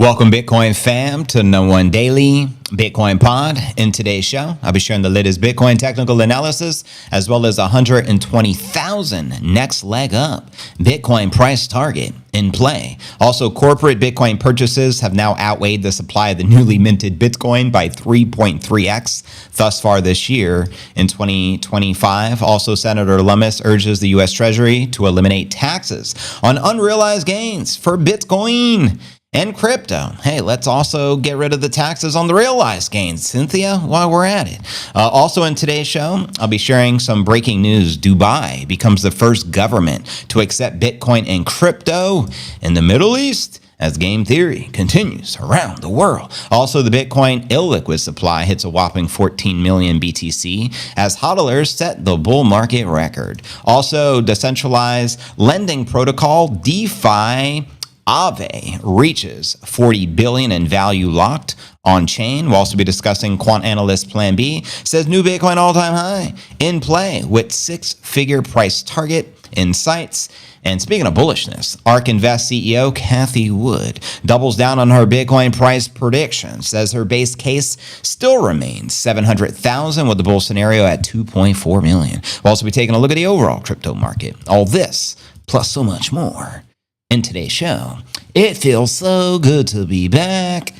Welcome, Bitcoin fam, to No One Daily Bitcoin Pod. In today's show, I'll be sharing the latest Bitcoin technical analysis, as well as 120,000 next leg up Bitcoin price target in play. Also, corporate Bitcoin purchases have now outweighed the supply of the newly minted Bitcoin by 3.3x thus far this year in 2025. Also, Senator Lummis urges the U.S. Treasury to eliminate taxes on unrealized gains for Bitcoin and crypto. Hey, let's also get rid of the taxes on the realized gains, Cynthia, while we're at it. Also in today's show, I'll be sharing some breaking news. Dubai becomes the first government to accept Bitcoin and crypto in the Middle East as game theory continues around the world. Also, the Bitcoin illiquid supply hits a whopping 14 million BTC as hodlers set the bull market record. Also, decentralized lending protocol DeFi Aave reaches 40 billion in value locked on chain. We'll also be discussing quant analyst Plan B says new Bitcoin all-time high in play with six-figure price target in sights. And speaking of bullishness, ARK Invest CEO Cathie Wood doubles down on her Bitcoin price prediction, says her base case still remains 700,000 with the bull scenario at 2.4 million. We'll also be taking a look at the overall crypto market. All this plus so much more in today's show. It feels so good to be back.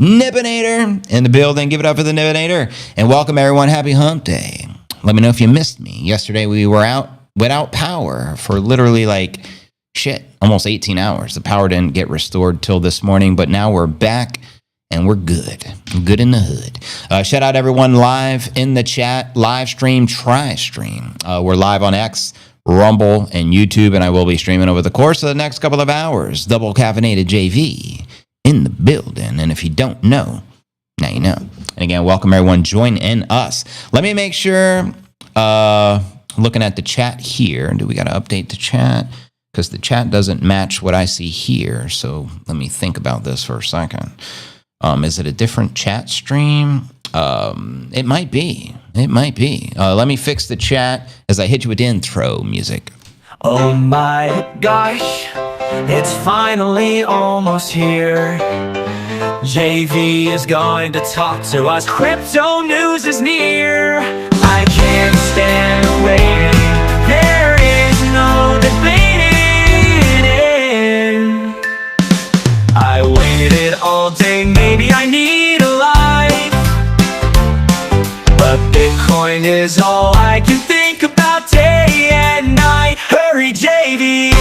Nibinator in the building. Give it up for the Nibinator. And welcome, everyone. Happy hump day. Let me know if you missed me. Yesterday, we were out without power for literally almost 18 hours. The power didn't get restored till this morning, but now we're back and we're good. Good in the hood. Shout out everyone live in the chat. Live stream, try stream. We're live on X, Rumble, and YouTube, and I will be streaming over the course of the next couple of hours. Double caffeinated JV in the building. And if you don't know, now you know. And again, welcome everyone. Join in us. Let me make sure, looking at the chat here, do we got to update the chat? Because the chat doesn't match what I see here. So let me think about this for a second. Is it a different chat stream? It might be. Let me fix the chat as I hit you with the intro music. Oh my gosh, it's finally almost here. JV is going to talk to us. Crypto news is near. I can't stand waiting. There is no debating. I waited all day, maybe I need a life, but Bitcoin is all I can think about day and night. Hurry, JV.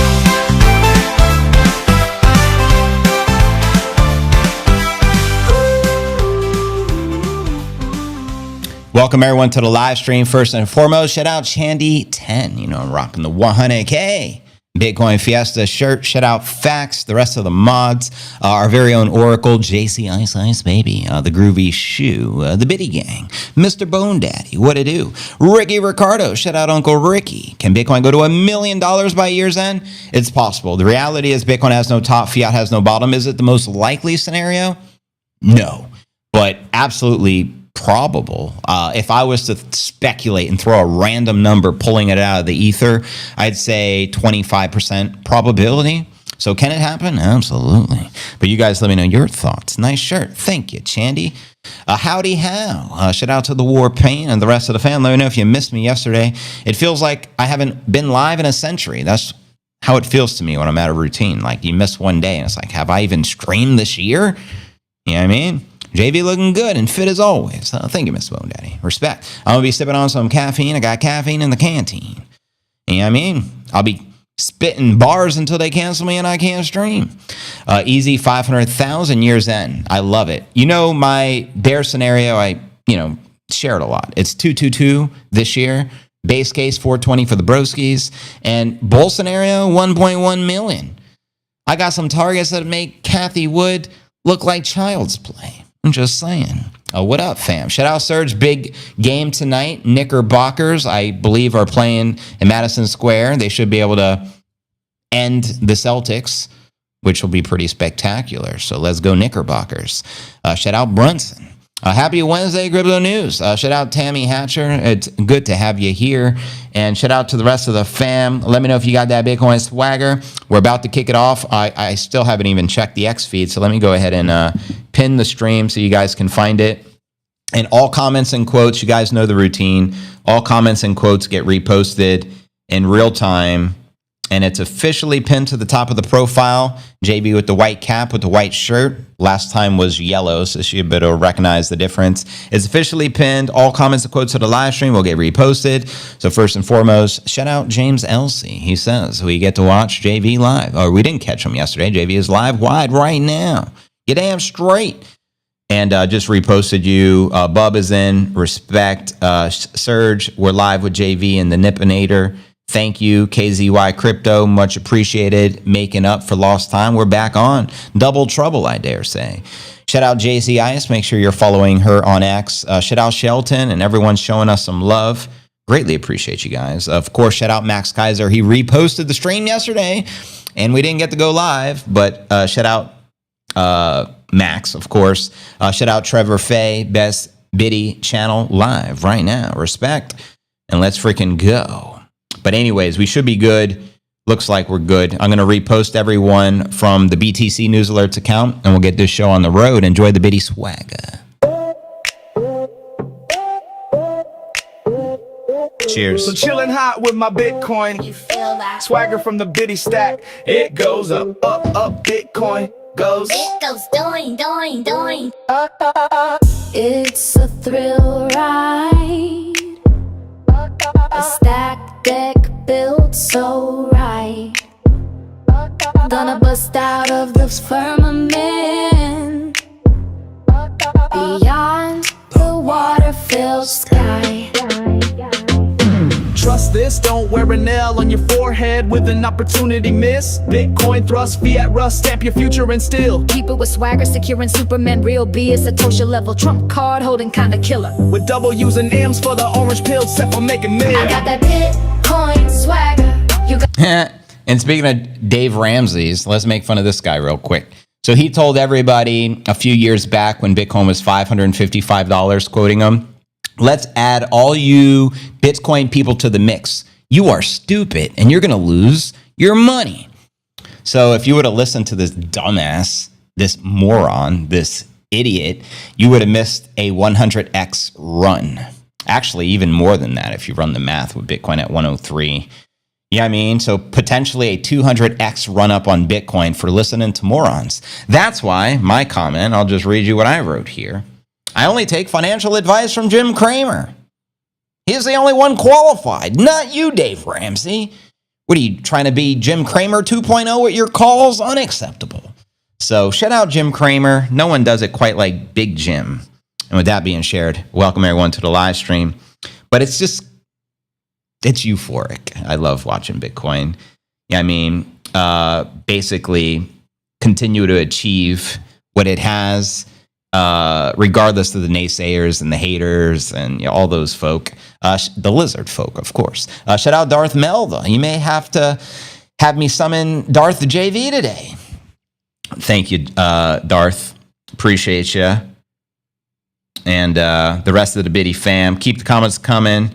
Welcome everyone to the live stream. First and foremost, shout out Chandy10. You know, I'm rocking the 100K Bitcoin Fiesta shirt. Shout out Fax, the rest of the mods, our very own Oracle, JC Ice Baby, the Groovy Shoe, the Biddy Gang, Mr. Bone Daddy, what it do? Ricky Ricardo, shout out Uncle Ricky. Can Bitcoin go to $1 million by year's end? It's possible. The reality is Bitcoin has no top, fiat has no bottom. Is it the most likely scenario? No, but absolutely probable. If I was to speculate and throw a random number, pulling it out of the ether, I'd say 25% probability. So can it happen? Absolutely. But you guys let me know your thoughts. Nice shirt. Thank you, Chandy. Howdy how. Shout out to the War Pain and the rest of the fam. Let me know if you missed me yesterday. It feels like I haven't been live in a century. That's how it feels to me when I'm at a routine. Like you miss one day and it's like, have I even streamed this year? You know what I mean? JV looking good and fit as always. Thank you, Miss Bone Daddy. Respect. I'm going to be sipping on some caffeine. I got caffeine in the canteen. You know what I mean? I'll be spitting bars until they cancel me and I can't stream. Easy 500,000 years in. I love it. You know, my bear scenario, I share it a lot. It's 222 this year. Base case 420 for the broskies. And bull scenario 1.1 million. I got some targets that make Cathie Wood look like child's play. I'm just saying. What up, fam? Shout out Serge. Big game tonight. Knickerbockers, I believe, are playing in Madison Square. They should be able to end the Celtics, which will be pretty spectacular. So let's go Knickerbockers. Shout out Brunson. Happy Wednesday, Crypto News. Shout out Tammy Hatcher. It's good to have you here. And shout out to the rest of the fam. Let me know if you got that Bitcoin swagger. We're about to kick it off. I still haven't even checked the X feed, so let me go ahead and pin the stream so you guys can find it. And all comments and quotes, you guys know the routine. All comments and quotes get reposted in real time. And it's officially pinned to the top of the profile. JV with the white cap with the white shirt. Last time was yellow, so you better recognize the difference. It's officially pinned. All comments and quotes to the live stream will get reposted. So first and foremost, shout out James Elsey. He says we get to watch JV live. Or we didn't catch him yesterday. JV is live wide right now. Get damn straight. And just reposted you. Bub is in. Respect. Surge, we're live with JV and the Nippinator. Thank you, KZY Crypto. Much appreciated. Making up for lost time. We're back on. Double trouble, I dare say. Shout out JC Ice. Make sure you're following her on X. Shout out Shelton and everyone showing us some love. Greatly appreciate you guys. Of course, shout out Max Kaiser. He reposted the stream yesterday, and we didn't get to go live, but shout out Max, of course. Shout out Trevor Fay, Best Biddy channel live right now. Respect, and let's freaking go. But anyways, we should be good. Looks like we're good. I'm going to repost everyone from the BTC News Alerts account, and we'll get this show on the road. Enjoy the Biddy swagger. Cheers. So chillin' hot with my Bitcoin. You feel that? Swagger from the Biddy stack. It goes up, up, up. Bitcoin goes. It goes doing, doing, doing. It's a thrill ride. A stack deck built so right. Gonna bust out of the firmament. Beyond the water-filled sky. Trust this, don't wear a nail on your forehead with an opportunity miss. Bitcoin thrust, fiat rust, stamp your future and still. Keep it with swagger, securing Superman, real B is Satoshi level. Trump card holding kinda killer. With W's and M's for the orange pill, set for making million. I got that Bitcoin swagger. You got And speaking of Dave Ramsey's, let's make fun of this guy real quick. So he told everybody a few years back when Bitcoin was $555, quoting him, let's add all you Bitcoin people to the mix. You are stupid and you're going to lose your money. So if you would have listened to this dumbass, this moron, this idiot, you would have missed a 100x run. Actually, even more than that if you run the math with Bitcoin at 103. Yeah, I mean, so potentially a 200x run up on Bitcoin for listening to morons. That's why my comment, I'll just read you what I wrote here. I only take financial advice from Jim Cramer. He's the only one qualified, not you, Dave Ramsey. What are you trying to be, Jim Cramer 2.0 with your calls? Unacceptable. So shout out Jim Cramer. No one does it quite like Big Jim. And with that being shared, welcome everyone to the live stream. But it's euphoric. I love watching Bitcoin. Yeah, I mean, basically continue to achieve what it has, regardless of the naysayers and the haters and all those folk. The lizard folk, of course. Shout out Darth Melva. You may have to have me summon Darth JV today. Thank you, Darth. Appreciate you. And the rest of the Biddy fam. Keep the comments coming.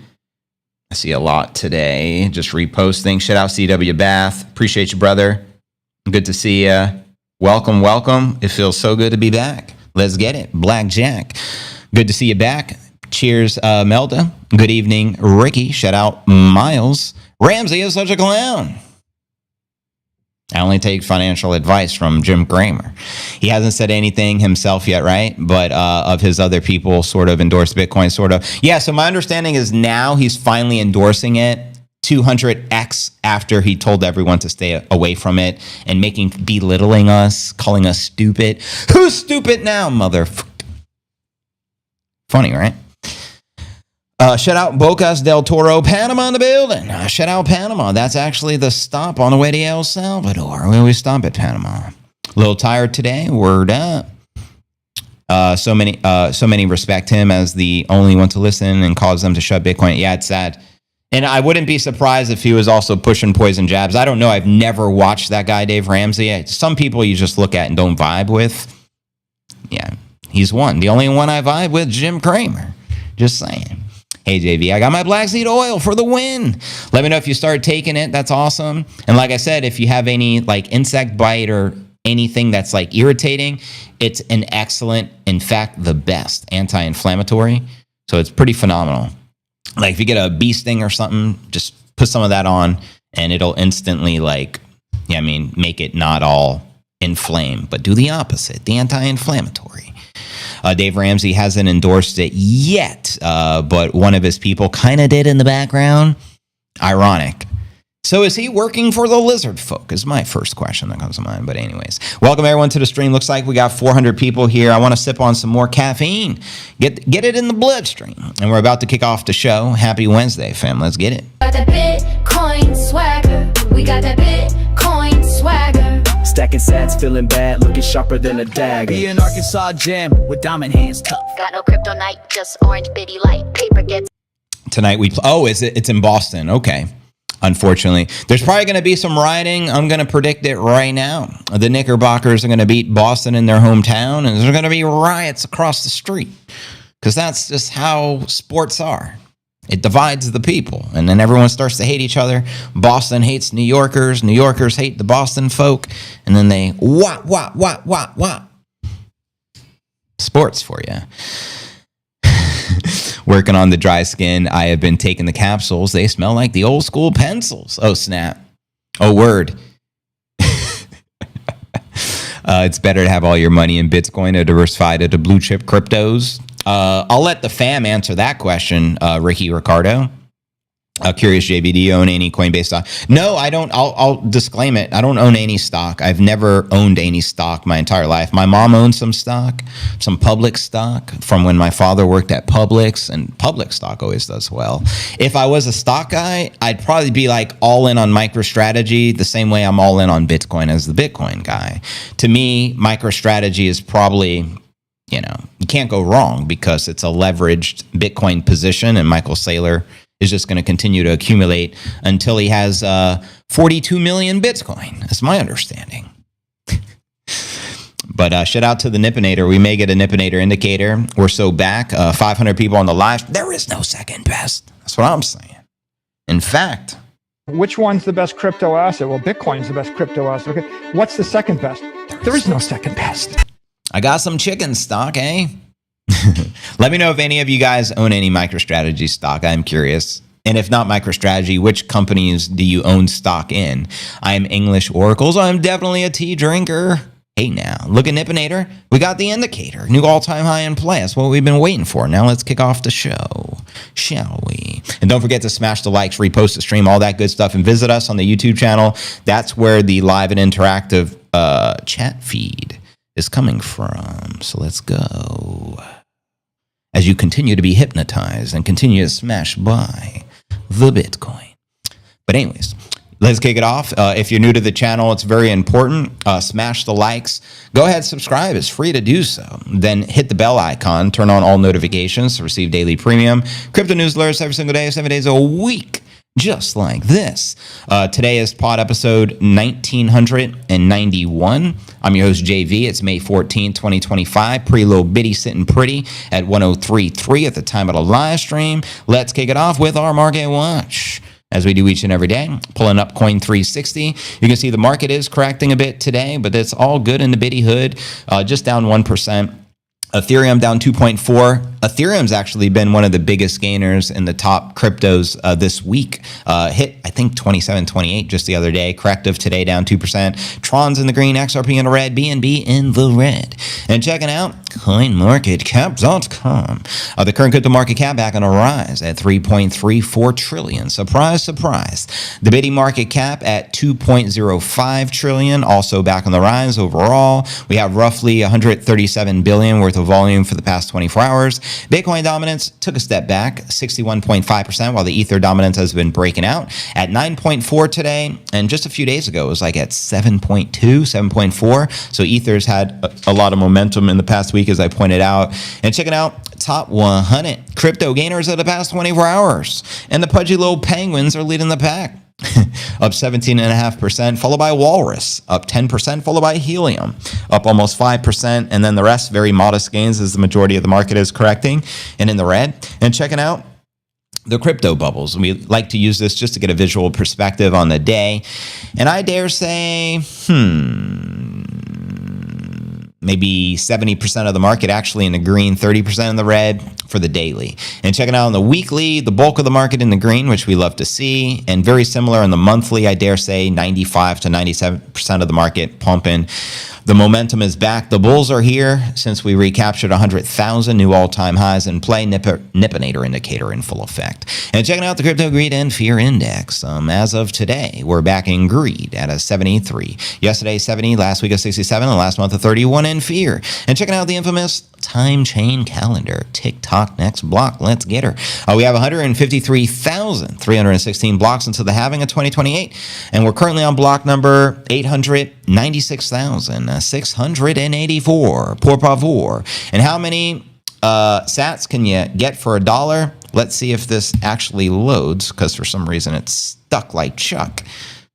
I see a lot today. Just reposting. Shout out CW Bath. Appreciate you, brother. Good to see you. Welcome, welcome. It feels so good to be back. Let's get it. Blackjack. Good to see you back. Cheers, Melda. Good evening, Ricky. Shout out Miles. Ramsey is such a clown. I only take financial advice from Jim Cramer. He hasn't said anything himself yet, right? But of his other people sort of endorsed Bitcoin, sort of. Yeah, so my understanding is now he's finally endorsing it 200x after he told everyone to stay away from it and belittling us, calling us stupid. Who's stupid now, motherfucker? Funny, right? Shout out Bocas del Toro, Panama in the building. Shout out Panama. That's actually the stop on the way to El Salvador. We always stop at Panama. A little tired today. Word up. So many respect him as the only one to listen and cause them to shut Bitcoin. Yeah, it's sad. And I wouldn't be surprised if he was also pushing poison jabs. I don't know. I've never watched that guy, Dave Ramsey. Some people you just look at and don't vibe with. Yeah. He's one. The only one I vibe with, Jim Cramer. Just saying. Hey, JV, I got my black seed oil for the win. Let me know if you start taking it. That's awesome. And like I said, if you have any like insect bite or anything that's like irritating, it's an excellent, in fact, the best anti-inflammatory. So it's pretty phenomenal. Like if you get a bee sting or something, just put some of that on and it'll instantly make it not all inflame, but do the opposite, the anti-inflammatory. Dave Ramsey hasn't endorsed it yet, but one of his people kind of did in the background. Ironic. So is he working for the lizard folk is my first question that comes to mind. But anyways, welcome everyone to the stream. Looks like we got 400 people here. I want to sip on some more caffeine. Get it in the bloodstream. And we're about to kick off the show. Happy Wednesday, fam. Let's get it. Got that Bitcoin swagger. We got that Bitcoin swagger. Stacking sats, feeling bad, looking sharper than a dagger. Be an Arkansas jam with diamond hands tough. Got no crypto night, just orange bitty light. Paper gets Tonight it's in Boston. Okay. Unfortunately, there's probably going to be some rioting. I'm going to predict it right now. The Knickerbockers are going to beat Boston in their hometown, and there's going to be riots across the street because that's just how sports are. It divides the people, and then everyone starts to hate each other. Boston hates New Yorkers. New Yorkers hate the Boston folk, and then they wah. Sports for you. Working on the dry skin. I have been taking the capsules. They smell like the old school pencils. Oh, snap. Oh, word. It's better to have all your money in Bitcoin or diversified into blue chip cryptos. I'll let the fam answer that question, Ricky Ricardo. Curious JB, do you own any Coinbase stock? No, I don't. I'll disclaim it. I don't own any stock. I've never owned any stock my entire life. My mom owns some stock, some public stock from when my father worked at Publix, and public stock always does well. If I was a stock guy, I'd probably be like all in on MicroStrategy the same way I'm all in on Bitcoin as the Bitcoin guy. To me, MicroStrategy is probably, you can't go wrong because it's a leveraged Bitcoin position, and Michael Saylor is just going to continue to accumulate until he has 42 million Bitcoin. That's my understanding. But shout out to the Nippinator. We may get a Nippinator indicator. We're so back. 500 people on the live. There is no second best. That's what I'm saying. In fact, which one's the best crypto asset? Well, Bitcoin's the best crypto asset. Okay. What's the second best? There is no second best. I got some chicken stock, eh? Let me know if any of you guys own any MicroStrategy stock. I'm curious. And if not MicroStrategy, which companies do you own stock in? I am English Oracles. I'm definitely a tea drinker. Hey now, look at Nippinator. We got the indicator. New all-time high in play. That's what we've been waiting for. Now let's kick off the show, shall we? And don't forget to smash the likes, repost the stream, all that good stuff. And visit us on the YouTube channel. That's where the live and interactive chat feed is coming from. So let's go. As you continue to be hypnotized and continue to smash by the Bitcoin. But anyways, let's kick it off. If you're new to the channel, it's very important. Smash the likes. Go ahead, subscribe. It's free to do so. Then hit the bell icon. Turn on all notifications to receive daily premium crypto news alerts every single day, 7 days a week. Just like this. Today is pod episode 1991. I'm your host, JV. It's May 14, 2025. Pretty little bitty sitting pretty at 103.3 at the time of the live stream. Let's kick it off with our market watch. As we do each and every day, pulling up Coin 360. You can see the market is correcting a bit today, but it's all good in the bitty hood. Just down 1%. Ethereum down 2.4. Ethereum's actually been one of the biggest gainers in the top cryptos this week. Hit, I think, 27.28 just the other day. Corrective today down 2%. Tron's in the green, XRP in the red, BNB in the red. And checking out CoinMarketCap.com. The current crypto market cap back on a rise at 3.34 trillion. Surprise, surprise. The bitty market cap at 2.05 trillion, also back on the rise overall. We have roughly 137 billion worth of volume for the past 24 hours. Bitcoin dominance took a step back, 61.5%, while the Ether dominance has been breaking out at 9.4 today. And just a few days ago, it was like at 7.2, 7.4. So Ether's had a lot of momentum in the past week, as I pointed out. And checking out top 100 crypto gainers of the past 24 hours. And the pudgy little penguins are leading the pack. up 17.5%, followed by Walrus, up 10%, followed by Helium, up almost 5%, and then the rest, very modest gains as the majority of the market is correcting and in the red. And checking out the crypto bubbles. We like to use this just to get a visual perspective on the day. And I dare say, maybe 70% of the market actually in the green, 30% in the red for the daily. And checking out on the weekly, the bulk of the market in the green, which we love to see. And very similar on the monthly, I dare say 95 to 97% of the market pumping. The momentum is back. The bulls are here since we recaptured 100,000 new all-time highs in play. Nippinator indicator in full effect. And checking out the crypto greed and fear index. As of today, we're back in greed at a 73. Yesterday, 70. Last week, a 67. And last month, a 31 in fear. And checking out the infamous time chain calendar. TikTok next block. Let's get her. We have 153,316 blocks until the halving of 2028. And we're currently on block number 896,684. Por favor. And how many sats can you get for $1? Let's see if this actually loads, because for some reason it's stuck like Chuck.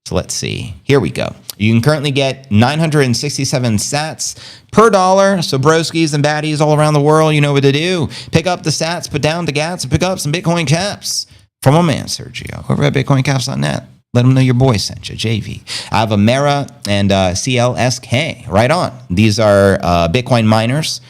So let's see. Here we go. You can currently get 967 sats per $1. So broskies and baddies all around the world, you know what to do. Pick up the sats, put down the gats, and pick up some Bitcoin caps from my man, Sergio, over at bitcoincaps.net. Let them know your boy sent you, JV. I have a Mera and CLSK. Right on. These are Bitcoin miners.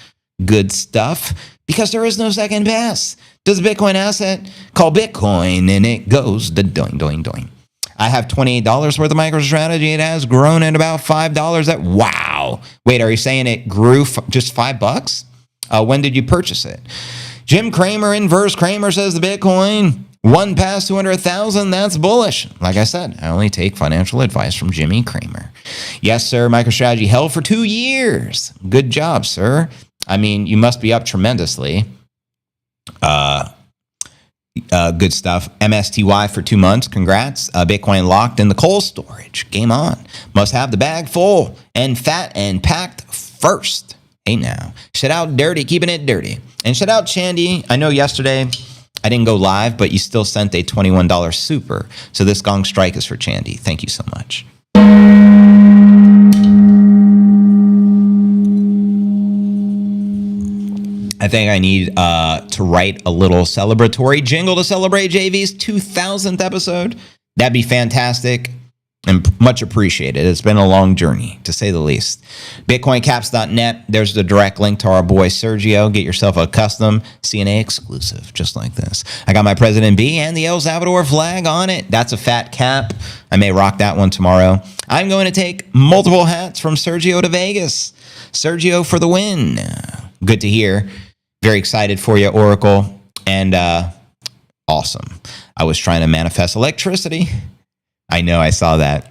Good stuff. Because there is no second best. There's a Bitcoin asset called Bitcoin, and it goes the doing, doing, doing. I have $28 worth of MicroStrategy. It has grown at about $5. Wow. Wait, are you saying it grew just $5? When did you purchase it? Jim Cramer, Inverse Cramer, says the Bitcoin one past 200,000. That's bullish. Like I said, I only take financial advice from Jimmy Cramer. Yes, sir. MicroStrategy held for 2 years. Good job, sir. I mean, you must be up tremendously. Good stuff. MSTY for 2 months. Congrats. Bitcoin locked in the cold storage. Game on. Must have the bag full and fat and packed first. Hey now. Shout out Dirty, keeping it dirty. And shout out Chandy. I know yesterday I didn't go live, but you still sent a $21 super. So this gong strike is for Chandy. Thank you so much. I think I need to write a little celebratory jingle to celebrate JV's 2000th episode. That'd be fantastic and much appreciated. It's been a long journey, to say the least. BitcoinCaps.net. There's the direct link to our boy Sergio. Get yourself a custom CNA exclusive, just like this. I got my President B and the El Salvador flag on it. That's a fat cap. I may rock that one tomorrow. I'm going to take multiple hats from Sergio to Vegas. Sergio for the win. Good to hear. Very excited for you, Oracle. And awesome. I was trying to manifest electricity. I know, I saw that.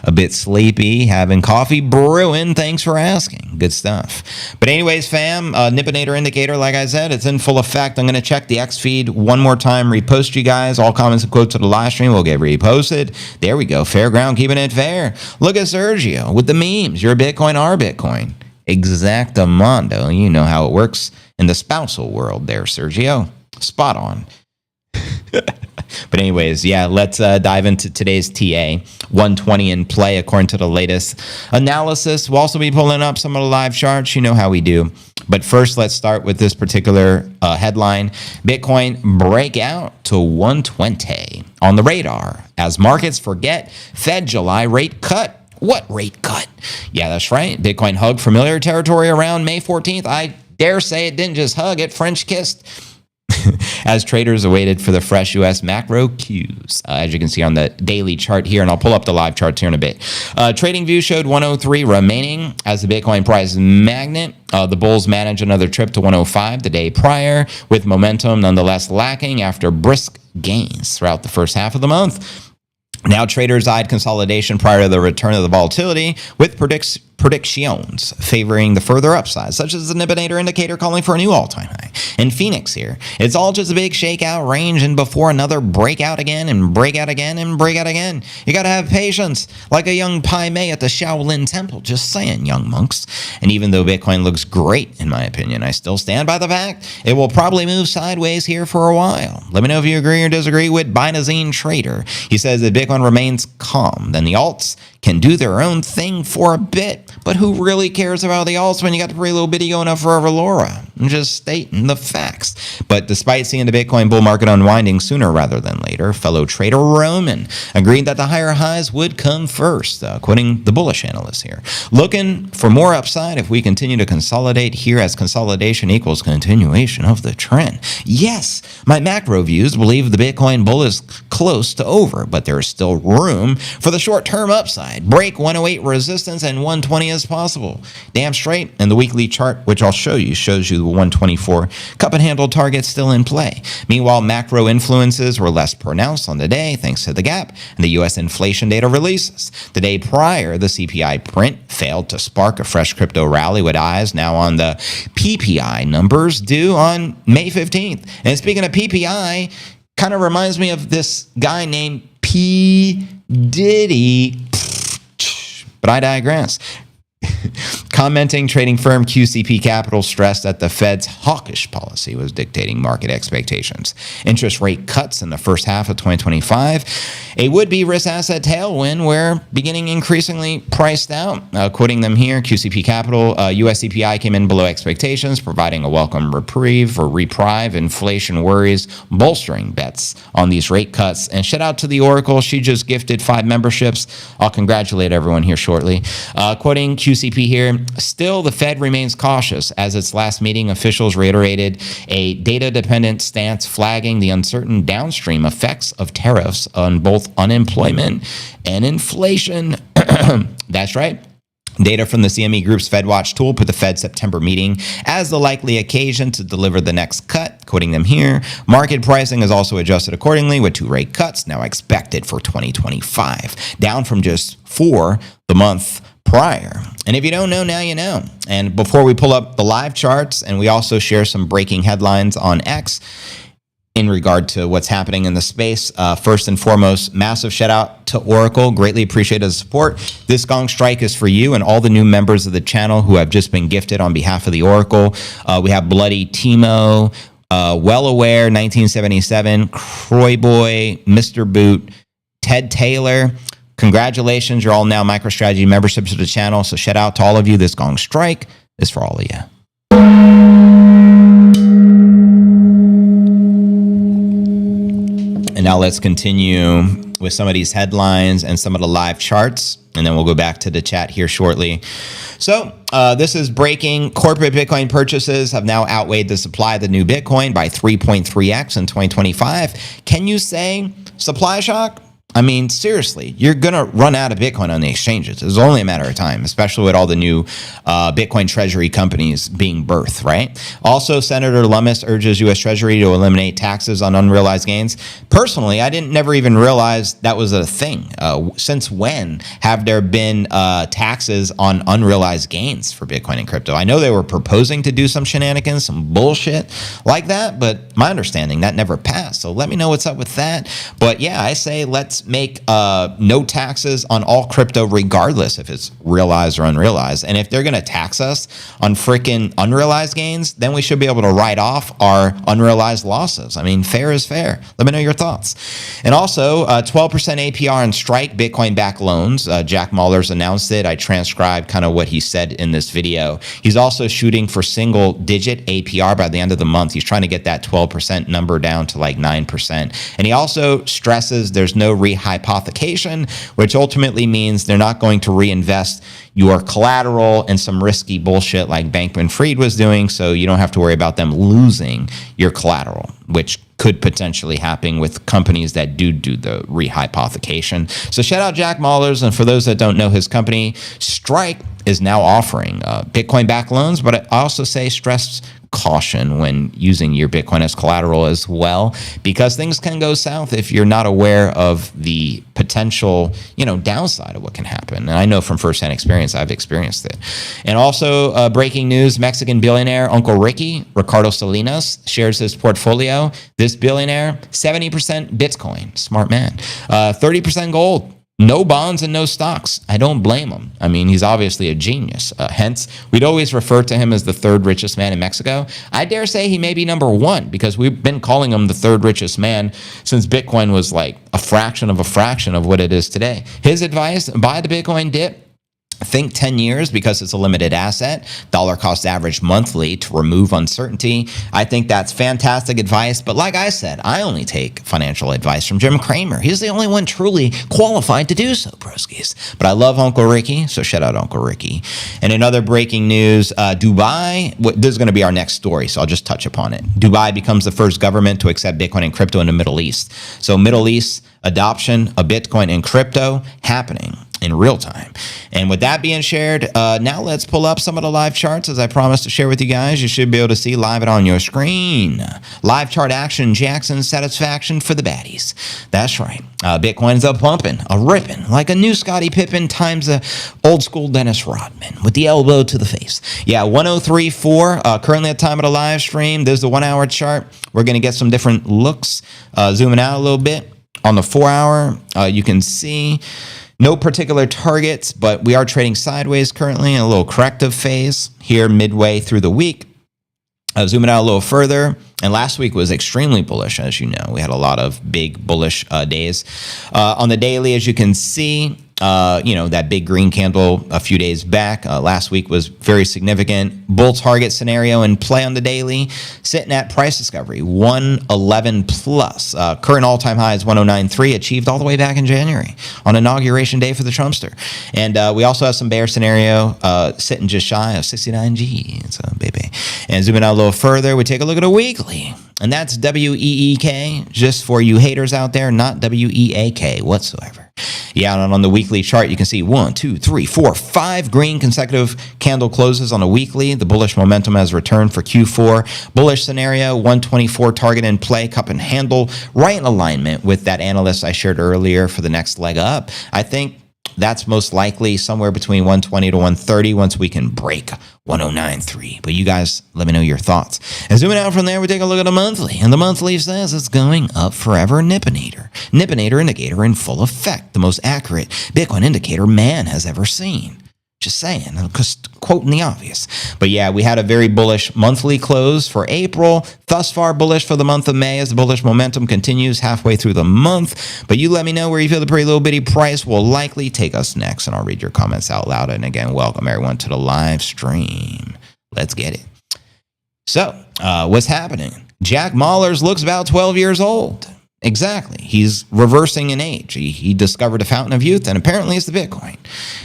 A bit sleepy, having coffee brewing. Thanks for asking. Good stuff. But anyways, fam, Nippinator indicator, like I said, it's in full effect. I'm going to check the X feed one more time, repost you guys. All comments and quotes to the live stream will get reposted. There we go. Fair ground, keeping it fair. Look at Sergio with the memes. Your Bitcoin, our Bitcoin. Exactamundo. You know how it works in the spousal world there, Sergio. Spot on. But anyways, yeah, let's dive into today's TA. 120 in play according to the latest analysis. We'll also be pulling up some of the live charts. You know how we do. But first, let's start with this particular headline. Bitcoin breakout to 120 on the radar as markets forget Fed July rate cut. What rate cut? Yeah, that's right. Bitcoin hugged familiar territory around May 14th. I dare say it didn't just hug, it French kissed. As traders awaited for the fresh U.S. macro cues. As you can see on the daily chart here, and I'll pull up the live charts here in a bit. Trading View showed 103 remaining as the Bitcoin price magnet. The bulls managed another trip to 105 the day prior, with momentum nonetheless lacking after brisk gains throughout the first half of the month. Now traders eyed consolidation prior to the return of the volatility, with predictions favoring the further upside, such as the Nippinator indicator calling for a new all-time high. in Phoenix here. It's all just a big shakeout range, and before another breakout again and breakout again and breakout again. You gotta have patience, like a young Pai Mei at the Shaolin Temple. Just saying, young monks. And even though Bitcoin looks great, in my opinion, I still stand by the fact it will probably move sideways here for a while. Let me know if you agree or disagree with Binazine Trader. He says that Bitcoin remains calm, then the alts can do their own thing for a bit. But who really cares about the alts when you got the pretty little bitty going up forever, Laura? I'm just stating the facts. But despite seeing the Bitcoin bull market unwinding sooner rather than later, fellow trader Roman agreed that the higher highs would come first, quoting the bullish analyst here. Looking for more upside if we continue to consolidate here, as consolidation equals continuation of the trend. Yes, my macro views believe the Bitcoin bull is close to over, but there is still room for the short-term upside. Break 108 resistance and 120 as possible. Damn straight. And the weekly chart, which I'll show you, shows you the 124 cup and handle target still in play. Meanwhile, macro influences were less pronounced on the day thanks to the gap and the U.S. inflation data releases. The day prior, the CPI print failed to spark a fresh crypto rally, with eyes now on the PPI numbers due on May 15th. And speaking of PPI, kind of reminds me of this guy named P. Diddy. But I digress. Commenting, trading firm QCP Capital stressed that the Fed's hawkish policy was dictating market expectations. Interest rate cuts in the first half of 2025, a would-be risk asset tailwind were beginning increasingly priced out. Quoting them here, QCP Capital, US CPI came in below expectations, providing a welcome reprieve or reprieve inflation worries, bolstering bets on these rate cuts. And shout out to the Oracle, she just gifted 5 memberships. I'll congratulate everyone here shortly. Quoting QCP here, still the Fed remains cautious. As its last meeting, officials reiterated a data-dependent stance, flagging the uncertain downstream effects of tariffs on both unemployment and inflation. That's right. Data from the CME Group's FedWatch tool put the Fed's September meeting as the likely occasion to deliver the next cut. Quoting them here, market pricing is also adjusted accordingly, with 2 rate cuts now expected for 2025, down from just 4 the month prior. And if you don't know, now you know. And before we pull up the live charts, and we also share some breaking headlines on X in regard to what's happening in the space, first and foremost, massive shout out to Oracle. Greatly appreciate the support. This gong strike is for you and all the new members of the channel who have just been gifted on behalf of the Oracle. We have Bloody Timo, Well Aware, 1977, Croy Boy, Mr. Boot, Ted Taylor. Congratulations, you're all now MicroStrategy memberships of the channel. So shout out to all of you. This gong strike is for all of you. And now let's continue with some of these headlines and some of the live charts, and then we'll go back to the chat here shortly. So this is breaking. Corporate Bitcoin purchases have now outweighed the supply of the new Bitcoin by 3.3x in 2025. Can you say supply shock? I mean, seriously, you're going to run out of Bitcoin on the exchanges. It's only a matter of time, especially with all the new Bitcoin treasury companies being birthed, right? Also, Senator Lummis urges U.S. Treasury to eliminate taxes on unrealized gains. Personally, I never even realize that was a thing. Since when have there been taxes on unrealized gains for Bitcoin and crypto? I know they were proposing to do some shenanigans, some bullshit like that, but my understanding, that never passed. So let me know what's up with that. But yeah, I say let's make no taxes on all crypto, regardless if it's realized or unrealized. And if they're going to tax us on freaking unrealized gains, then we should be able to write off our unrealized losses. I mean, fair is fair. Let me know your thoughts. And also, 12% APR on Strike Bitcoin-backed loans. Jack Mallers announced it. I transcribed kind of what he said in this video. He's also shooting for single-digit APR by the end of the month. He's trying to get that 12% number down to like 9%. And he also stresses there's no rehypothecation, which ultimately means they're not going to reinvest your collateral in some risky bullshit like Bankman-Fried was doing, so you don't have to worry about them losing your collateral, which could potentially happen with companies that do the rehypothecation. So shout out Jack Mallers. And for those that don't know his company, Strike is now offering Bitcoin-backed loans, but I also say stress caution when using your Bitcoin as collateral as well, because things can go south if you're not aware of the potential, downside of what can happen. And I know from firsthand experience, I've experienced it. And also breaking news, Mexican billionaire Uncle Ricky, Ricardo Salinas, shares his portfolio. This billionaire, 70% Bitcoin, smart man, 30% gold. No bonds and no stocks. I don't blame him. I mean, he's obviously a genius. Hence, we'd always refer to him as the third richest man in Mexico. I dare say he may be number one, because we've been calling him the third richest man since Bitcoin was like a fraction of what it is today. His advice, buy the Bitcoin dip. Think 10 years because it's a limited asset. Dollar cost average monthly to remove uncertainty. I think that's fantastic advice. But like I said, I only take financial advice from Jim Cramer. He's the only one truly qualified to do so, broskies. But I love Uncle Ricky, so shout out Uncle Ricky. And in other breaking news, Dubai, this is going to be our next story, so I'll just touch upon it. Dubai becomes the first government to accept Bitcoin and crypto in the Middle East. So Middle East adoption of Bitcoin and crypto happening in real time. And with that being shared, now let's pull up some of the live charts as I promised to share with you guys. You should be able to see live it on your screen. Live chart action, Jackson satisfaction for the baddies. That's right. Bitcoin's a pumping, a ripping, like a new Scottie Pippen times a old school Dennis Rodman with the elbow to the face. Yeah, 103.4 currently at the time of the live stream. There's the 1 hour chart. We're going to get some different looks. Zooming out a little bit. On the 4 hour, you can see no particular targets, but we are trading sideways currently in a little corrective phase here midway through the week. Zooming out a little further, and last week was extremely bullish, as you know. We had a lot of big bullish days. On the daily, as you can see, that big green candle a few days back. Last week was very significant. Bull target scenario in play on the daily, sitting at price discovery, 111 plus. Current all-time high is 109.3, achieved all the way back in January on inauguration day for the Trumpster. And we also have some bear scenario sitting just shy of 69G. It's a baby. And zooming out a little further, we take a look at a weekly. And that's WEEK, just for you haters out there, not WEAK whatsoever. Yeah, and on the weekly chart, you can see 1, 2, 3, 4, 5 green consecutive candle closes on a weekly. The bullish momentum has returned for Q4. Bullish scenario, 124 target in play, cup and handle, right in alignment with that analyst I shared earlier for the next leg up. I think that's most likely somewhere between 120 to 130 once we can break 109.3. But you guys, let me know your thoughts. And zooming out from there, we take a look at the monthly. And the monthly says it's going up forever. Nipponator. Nipponator indicator in full effect. The most accurate Bitcoin indicator man has ever seen. Just saying, just quoting the obvious. But yeah, we had a very bullish monthly close for April. Thus far, bullish for the month of May as the bullish momentum continues halfway through the month. But you let me know where you feel the pretty little bitty price will likely take us next, and I'll read your comments out loud. And again, welcome everyone to the live stream. Let's get it. So, what's happening? Jack Mallers looks about 12 years old. Exactly. He's reversing in age. He discovered a fountain of youth, and apparently it's the Bitcoin.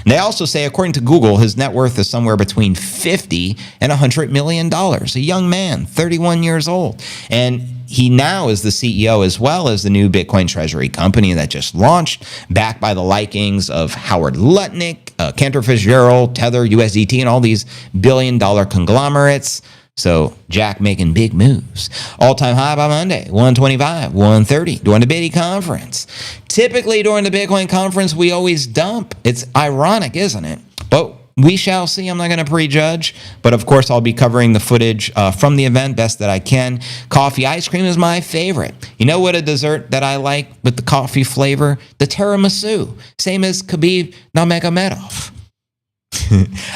And they also say, according to Google, his net worth is somewhere between $50 and $100 million. A young man, 31 years old. And he now is the CEO as well as the new Bitcoin treasury company that just launched, backed by the likings of Howard Lutnick, Cantor Fitzgerald, Tether, USDT, and all these billion-dollar conglomerates. So Jack making big moves. All-time high by Monday, 125, 130 during the Bitty conference. Typically during the Bitcoin conference, we always dump. It's ironic, isn't it? But we shall see. I'm not going to prejudge. But of course, I'll be covering the footage from the event best that I can. Coffee ice cream is my favorite. You know what a dessert that I like with the coffee flavor? The tiramisu. Same as Khabib Nurmagomedov.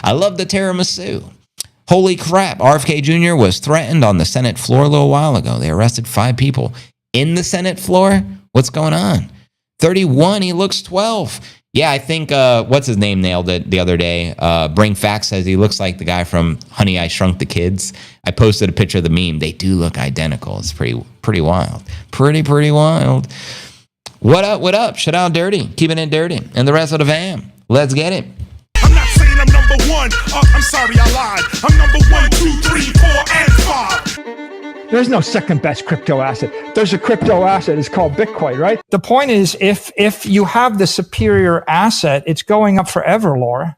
I love the tiramisu. Holy crap, RFK Jr. was threatened on the Senate floor a little while ago. They arrested 5 people in the Senate floor. What's going on? 31, he looks 12. Yeah, I think, what's his name nailed it the other day. Bring Facts says he looks like the guy from Honey, I Shrunk the Kids. I posted a picture of the meme. They do look identical. It's pretty wild. Pretty wild. What up? Shout out Dirty. Keeping it dirty. And the rest of the fam. Let's get it. I'm not saying I'm number one. I'm sorry, I lied. I'm number 1, 2, 3, 4, and 5. There's no second best crypto asset. There's a crypto asset. It's called Bitcoin, right? The point is, if you have the superior asset, it's going up forever, Laura.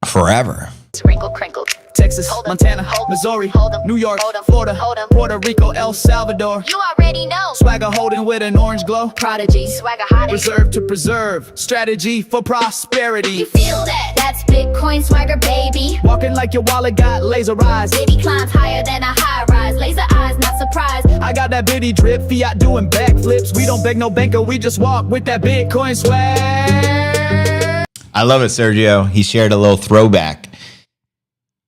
Forever. Sprinkle, crinkle. Texas, Hold 'em, Montana, hold 'em, Missouri, hold 'em, New York, hold 'em, Florida, hold 'em. Puerto Rico, El Salvador. You already know. Swagger holding with an orange glow. Prodigy. Swagger hot. Reserve to preserve. Strategy for prosperity. You feel that? That's Bitcoin swagger, baby. Walking like your wallet got laser eyes. Baby climbs higher than a high rise. Laser eyes, not surprised. I got that bitty drip, fiat doing backflips. We don't beg no banker, we just walk with that Bitcoin swag. I love it, Sergio. He shared a little throwback.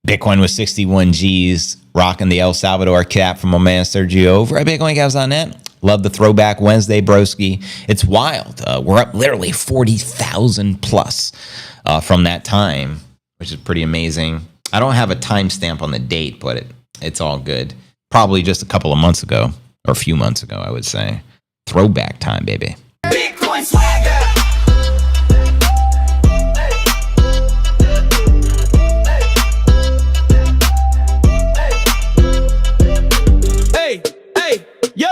Bitcoin was 61 G's, rocking the El Salvador cap from my man Sergio over at BitcoinCaps.net. Love the throwback Wednesday, broski. It's wild. We're up literally 40,000 plus from that time, which is pretty amazing. I don't have a timestamp on the date, but it's all good. Probably just a couple of months ago, or a few months ago, I would say. Throwback time, baby. Bitcoin swagger. Yo,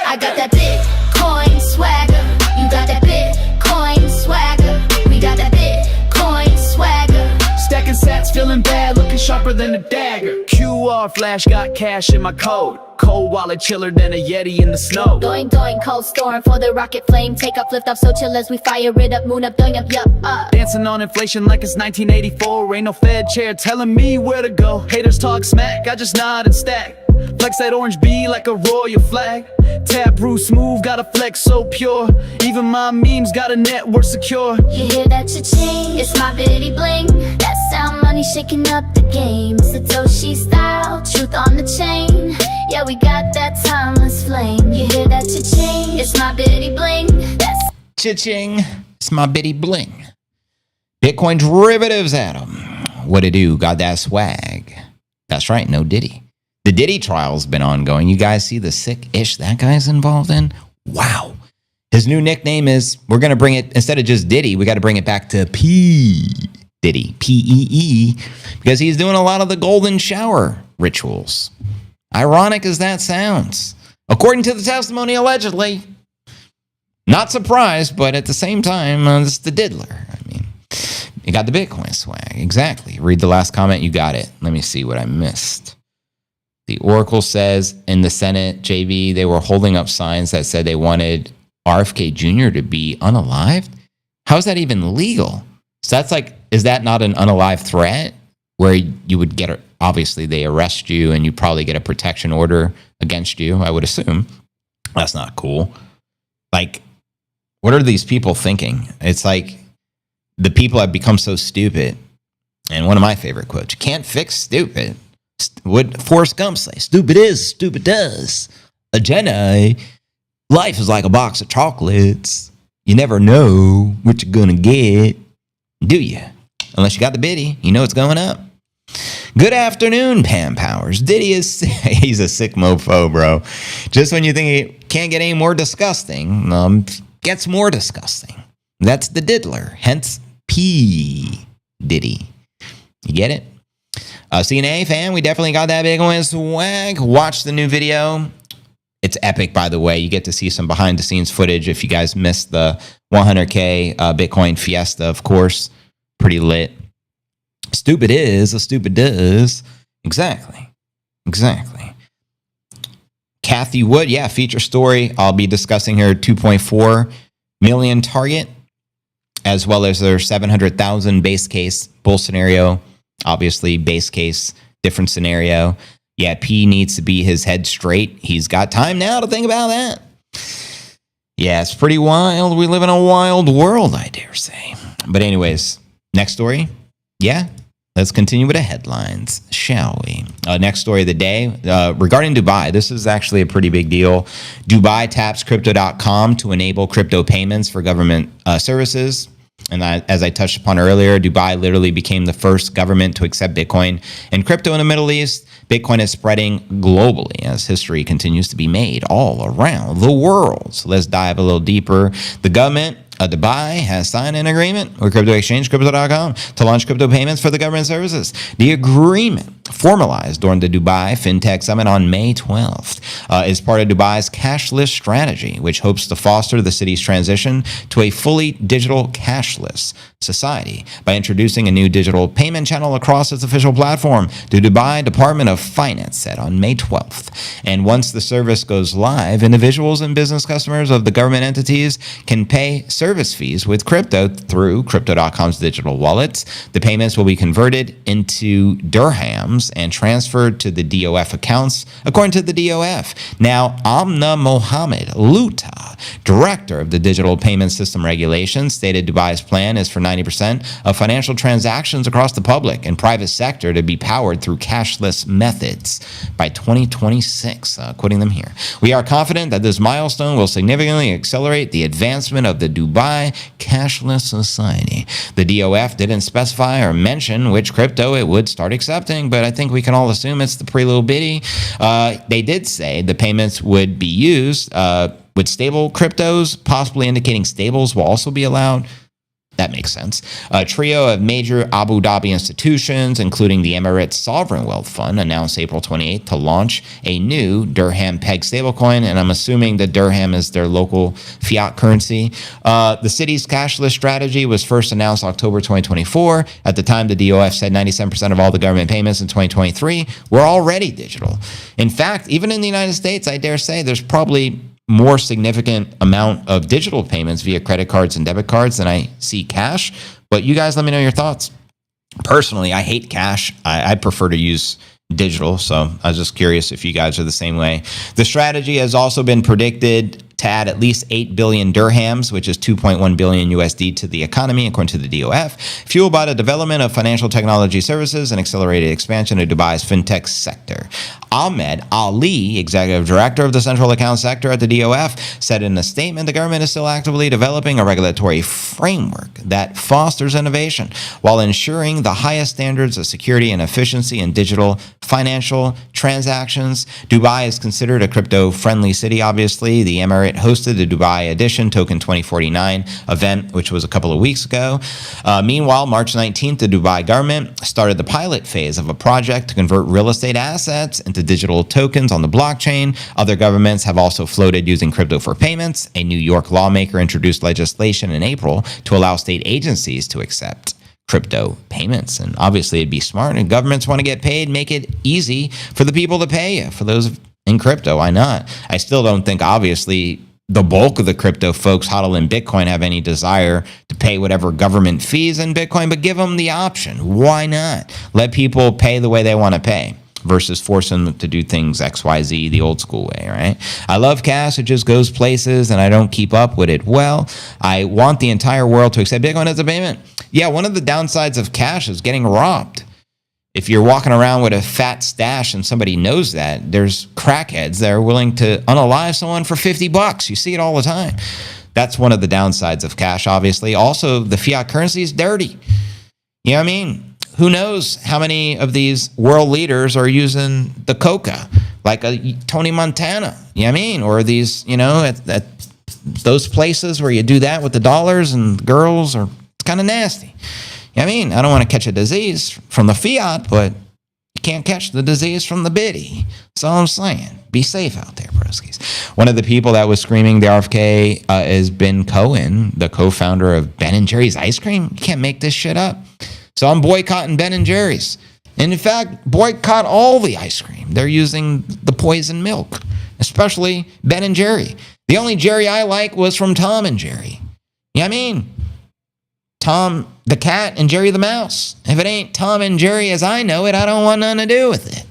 I got that Bitcoin swagger. You got that Bitcoin swagger. We got that Bitcoin swagger. stacking sats, feeling bad, looking sharper than a dagger. QR flash, got cash in my code. Cold wallet, chiller than a Yeti in the snow. Doing, cold storm for the rocket flame. Take off, lift off, so chill as we fire it up. Moon up, doing up, yup, up. Dancing on inflation like it's 1984. Ain't no Fed chair telling me where to go. Haters talk smack, I just nod and stack. Flex that orange B like a royal flag. Taproot smooth, got a flex so pure. Even my memes got a network secure. You hear that cha-ching? It's my bitty bling. That sound money shaking up the game. Satoshi style, truth on the chain. Yeah, we got that timeless flame. You hear that cha-ching? It's my bitty bling. That's Cha-ching. It's my bitty bling. Bitcoin derivatives, Adam. What it do? Got that swag. That's right, no Diddy. The Diddy trial's been ongoing. You guys see the sick ish that guy's involved in? Wow. His new nickname is, we're going to bring it, instead of just Diddy, we got to bring it back to P. Diddy. P-E-E. Because he's doing a lot of the golden shower rituals. Ironic as that sounds. According to the testimony, allegedly. Not surprised, but at the same time, it's the diddler. I mean, you got the Bitcoin swag. Exactly. Read the last comment. You got it. Let me see what I missed. The Oracle says in the Senate, JV, they were holding up signs that said they wanted RFK Jr. to be unalived. How is that even legal? So that's like, is that not an unalive threat where you would get, obviously they arrest you and you probably get a protection order against you, I would assume. That's not cool. Like, what are these people thinking? It's like the people have become so stupid. And one of my favorite quotes, you can't fix stupid. What Forrest Gump say? Stupid is, stupid does. A Jedi, life is like a box of chocolates. You never know what you're gonna get, do you? Unless you got the biddy, you know it's going up. Good afternoon, Pam Powers. Diddy is, he's a sick mofo, bro. Just when you think it can't get any more disgusting, gets more disgusting. That's the diddler, hence P. Diddy. You get it? CNA fan, we definitely got that Bitcoin swag. Watch the new video. It's epic, by the way. You get to see some behind the scenes footage if you guys missed the 100K Bitcoin fiesta, of course. Pretty lit. Stupid is, a stupid does. Exactly. Cathie Wood, yeah, feature story. I'll be discussing her 2.4 million target, as well as their 700,000 base case bull scenario. Obviously, base case, different scenario. Yeah, P needs to be his head straight. He's got time now to think about that. Yeah, it's pretty wild. We live in a wild world, I dare say. But anyways, next story. Yeah, let's continue with the headlines, shall we? Next story of the day, regarding Dubai. This is actually a pretty big deal. Dubai taps Crypto.com to enable crypto payments for government services. And as I touched upon earlier, Dubai literally became the first government to accept Bitcoin and crypto in the Middle East. Bitcoin is spreading globally as history continues to be made all around the world. So let's dive a little deeper. The government of Dubai has signed an agreement with crypto exchange Crypto.com to launch crypto payments for the government services. The agreement formalized during the Dubai FinTech Summit on May 12th. Is part of Dubai's cashless strategy, which hopes to foster the city's transition to a fully digital cashless society by introducing a new digital payment channel across its official platform, the Dubai Department of Finance said on May 12th. And once the service goes live, individuals and business customers of the government entities can pay service fees with crypto through Crypto.com's digital wallets. The payments will be converted into dirhams and transferred to the DOF accounts, according to the DOF. Now, Amna Mohammed Luta, director of the Digital Payment System Regulation, stated Dubai's plan is for 90% of financial transactions across the public and private sector to be powered through cashless methods by 2026, quoting them here. We are confident that this milestone will significantly accelerate the advancement of the Dubai cashless society. The DOF didn't specify or mention which crypto it would start accepting, but I think we can all assume it's the pre-little bitty. They did say the payments would be used with stable cryptos, possibly indicating stables will also be allowed. That makes sense. A trio of major Abu Dhabi institutions, including the Emirates Sovereign Wealth Fund, announced April 28th to launch a new dirham peg stablecoin, and I'm assuming the dirham is their local fiat currency. The city's cashless strategy was first announced October 2024. At the time, the DOF said 97% of all the government payments in 2023 were already digital. In fact, even in the United States, I dare say there's probably more significant amount of digital payments via credit cards and debit cards than I see cash. But you guys let me know your thoughts. Personally, I hate cash. I prefer to use digital. So I was just curious if you guys are the same way. The strategy has also been predicted to add at least 8 billion dirhams, which is 2.1 billion USD to the economy, according to the DOF, fueled by the development of financial technology services and accelerated expansion of Dubai's fintech sector. Ahmed Ali, executive director of the central account sector at the DOF, said in a statement the government is still actively developing a regulatory framework that fosters innovation while ensuring the highest standards of security and efficiency in digital financial transactions. Dubai is considered a crypto-friendly city, obviously. The Emirate hosted the Dubai Edition Token 2049 event, which was a couple of weeks ago. Meanwhile, March 19th, the Dubai government started the pilot phase of a project to convert real estate assets into digital tokens on the blockchain. Other governments have also floated using crypto for payments. A New York lawmaker introduced legislation in April to allow state agencies to accept crypto payments. And obviously it'd be smart, and governments want to get paid, make it easy for the people to pay you. For those in crypto, why not? I still don't think, obviously, the bulk of the crypto folks hodl in Bitcoin have any desire to pay whatever government fees in Bitcoin, but give them the option. Why not? Let people pay the way they want to pay versus forcing them to do things XYZ the old school way, right? I love cash. It just goes places, and I don't keep up with it well. I want the entire world to accept Bitcoin as a payment. Yeah, one of the downsides of cash is getting robbed. If you're walking around with a fat stash and somebody knows that, there's crackheads that are willing to unalive someone for $50. You see it all the time. That's one of the downsides of cash, obviously. Also, the fiat currency is dirty. You know what I mean? Who knows how many of these world leaders are using the coca, like a Tony Montana, you know what I mean? Or these, at those places where you do that with the dollars and girls, or it's kind of nasty. I mean, I don't want to catch a disease from the fiat, but you can't catch the disease from the biddy. That's all I'm saying. Be safe out there, broskies. One of the people that was screaming the RFK is Ben Cohen, the co-founder of Ben & Jerry's ice cream. You can't make this shit up. So I'm boycotting Ben & Jerry's. And in fact, boycott all the ice cream. They're using the poison milk, especially Ben & Jerry. The only Jerry I like was from Tom and Jerry. You know what I mean? Tom the cat and Jerry the mouse. If it ain't Tom and Jerry as I know it, I don't want nothing to do with it.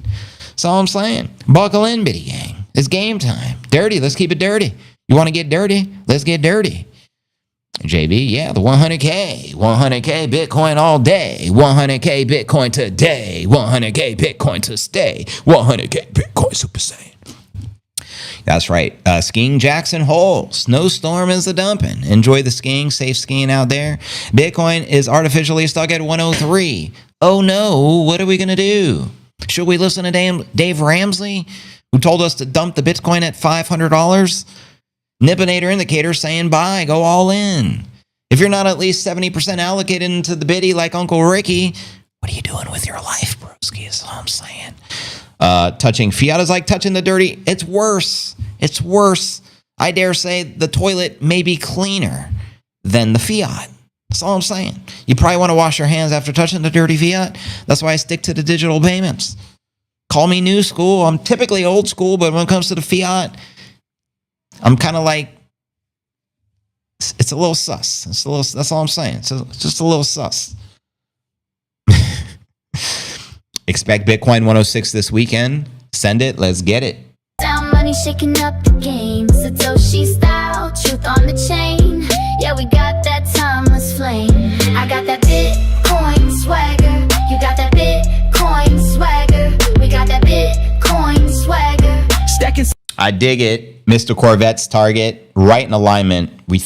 That's all I'm saying. Buckle in, Biddy Gang. It's game time. Dirty, let's keep it dirty. You want to get dirty? Let's get dirty. JB, yeah, the 100K. 100K Bitcoin all day. 100K Bitcoin today. 100K Bitcoin to stay. 100K Bitcoin Super Saiyan. That's right. Skiing Jackson Hole. Snowstorm is the dumping. Enjoy the skiing. Safe skiing out there. Bitcoin is artificially stuck at 103. Oh no, what are we going to do? Should we listen to Dave Ramsey, who told us to dump the Bitcoin at $500? Nipponator indicator saying buy, go all in. If you're not at least 70% allocated into the biddy like Uncle Ricky, What are you doing with your life, broski? Is all I'm saying. Touching fiat is like touching the dirty. It's worse. It's worse. I dare say the toilet may be cleaner than the fiat. That's all I'm saying. You probably want to wash your hands after touching the dirty fiat. That's why I stick to the digital payments. Call me new school. I'm typically old school, but when it comes to the fiat, I'm kind of like, it's a little sus. It's a little. That's all I'm saying. It's just a little sus. Expect Bitcoin 106 this weekend. Send it. Let's get it. Sound money shaking up the game. Satoshi style, truth on the chain. Yeah, we got that timeless flame. I got that Bitcoin swagger. You got that Bitcoin swagger. We got that Bitcoin swagger. Stacking. I dig it. Mr. Corvette's target, right in alignment. We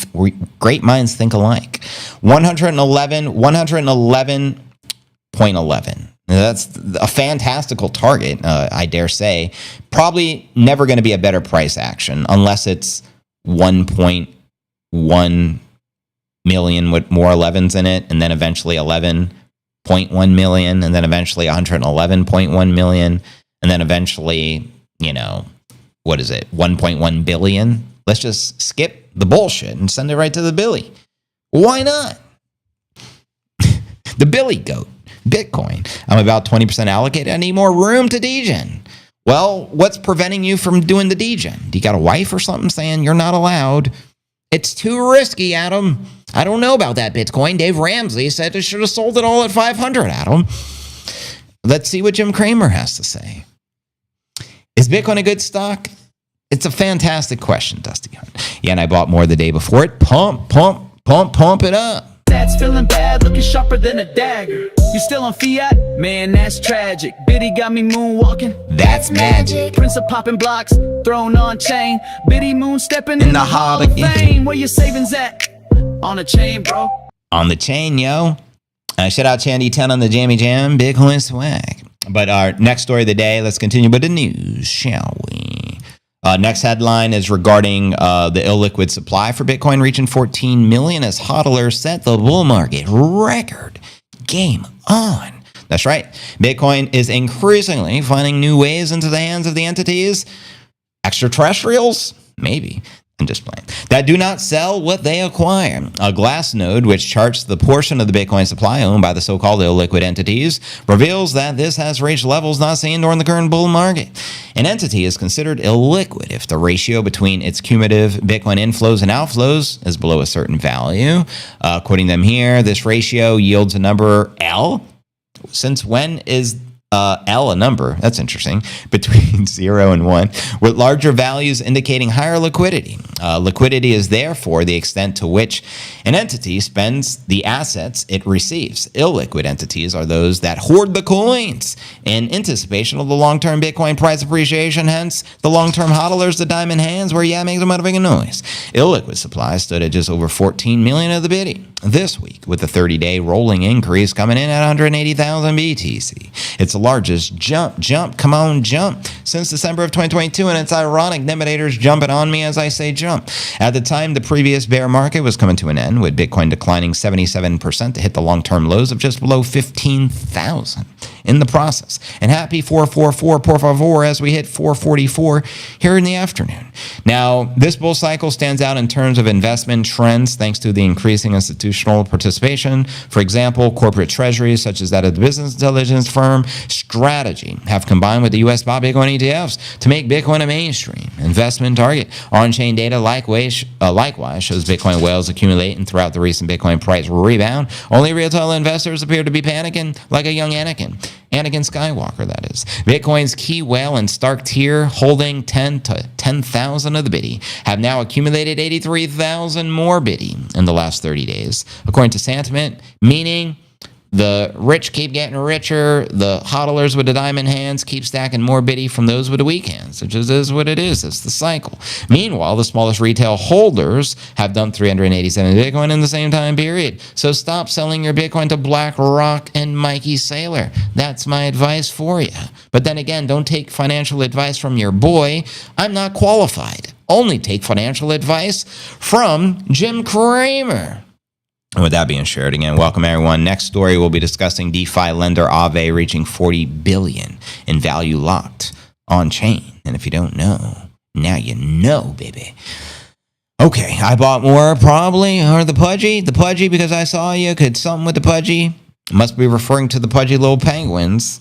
great minds think alike. 111.11. That's a fantastical target, I dare say. Probably never going to be a better price action unless it's 1.1 million with more 11s in it, and then eventually 11.1 million, and then eventually 111.1 million, and then eventually, what is it, 1.1 billion? Let's just skip the bullshit and send it right to the Billy. Why not? The Billy goat. Bitcoin. I'm about 20% allocated. I need more room to degen. Well, what's preventing you from doing the degen? Do you got a wife or something saying you're not allowed? It's too risky, Adam. I don't know about that Bitcoin. Dave Ramsey said I should have sold it all at 500, Adam. Let's see what Jim Cramer has to say. Is Bitcoin a good stock? It's a fantastic question, Dusty Hunt. Yeah, and I bought more the day before it. Pump it up. That's feeling bad, looking sharper than a dagger. You still on fiat? Man, that's tragic. Biddy got me moonwalking. That's magic. Prince of popping blocks, thrown on chain. Biddy moon stepping in the hall of again. fame. Where your savings at? On a chain, bro. On the chain, yo. Shout out Chandy 10 on the Jammy Jam. Bitcoin swag. But our next story of the day, let's continue with the news, shall we? Next headline is regarding the illiquid supply for Bitcoin reaching 14 million as hodlers set the bull market record. Game on. That's right. Bitcoin is increasingly finding new ways into the hands of the entities. Extraterrestrials? Maybe. I'm just playing. That do not sell what they acquire. A Glassnode, which charts the portion of the Bitcoin supply owned by the so-called illiquid entities, reveals that this has reached levels not seen during the current bull market. An entity is considered illiquid if the ratio between its cumulative Bitcoin inflows and outflows is below a certain value. Quoting them here, this ratio yields a number L. Since when is L a number? That's interesting. Between 0 and 1, with larger values indicating higher liquidity. Liquidity is therefore the extent to which an entity spends the assets it receives. Illiquid entities are those that hoard the coins in anticipation of the long-term Bitcoin price appreciation, hence the long-term hodlers, the diamond hands, where make them out of making noise. Illiquid supply stood at just over 14 million of the biddy this week, with the 30-day rolling increase coming in at 180,000 BTC. It's the largest jump, since December of 2022, and it's ironic Nemidators jumping on me as I say jump. At the time, the previous bear market was coming to an end, with Bitcoin declining 77% to hit the long-term lows of just below 15,000 in the process. And happy 444, por favor, as we hit 444 here in the afternoon. Now, this bull cycle stands out in terms of investment trends thanks to the increasing institutional participation. For example, corporate treasuries, such as that of the business intelligence firm Strategy, have combined with the U.S. spot Bitcoin ETFs to make Bitcoin a mainstream investment target. On-chain data likewise shows Bitcoin whales accumulating throughout the recent Bitcoin price rebound. Only retail investors appear to be panicking like a young Anakin Skywalker, that is. Bitcoin's key whale and Stark tier, holding 10 to 10,000 of the biddy, have now accumulated 83,000 more biddy in the last 30 days, according to sentiment, meaning the rich keep getting richer, the hodlers with the diamond hands keep stacking more biddy from those with the weak hands, which is what it is. It's the cycle. Meanwhile, the smallest retail holders have done 387 Bitcoin in the same time period. So stop selling your Bitcoin to BlackRock and Mikey Saylor. That's my advice for you. But then again, don't take financial advice from your boy. I'm not qualified. Only take financial advice from Jim Cramer. And with that being shared, again, welcome everyone. Next story, we'll be discussing DeFi lender Aave reaching 40 billion in value locked on chain. And if you don't know, now you know, baby. Okay, I bought more probably, or the pudgy, because I saw you could something with the pudgy. Must be referring to the pudgy little penguins.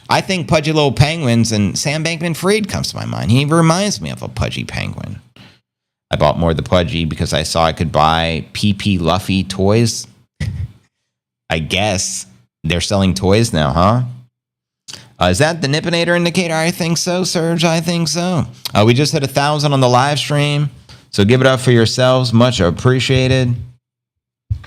I think pudgy little penguins, and Sam Bankman-Fried comes to my mind. He reminds me of a pudgy penguin. I bought more of the pudgy because I saw I could buy PP Luffy toys. I guess they're selling toys now, huh? Is that the Nippinator indicator? I think so, Serge. I think so. We just hit 1,000 on the live stream, so give it up for yourselves. Much appreciated.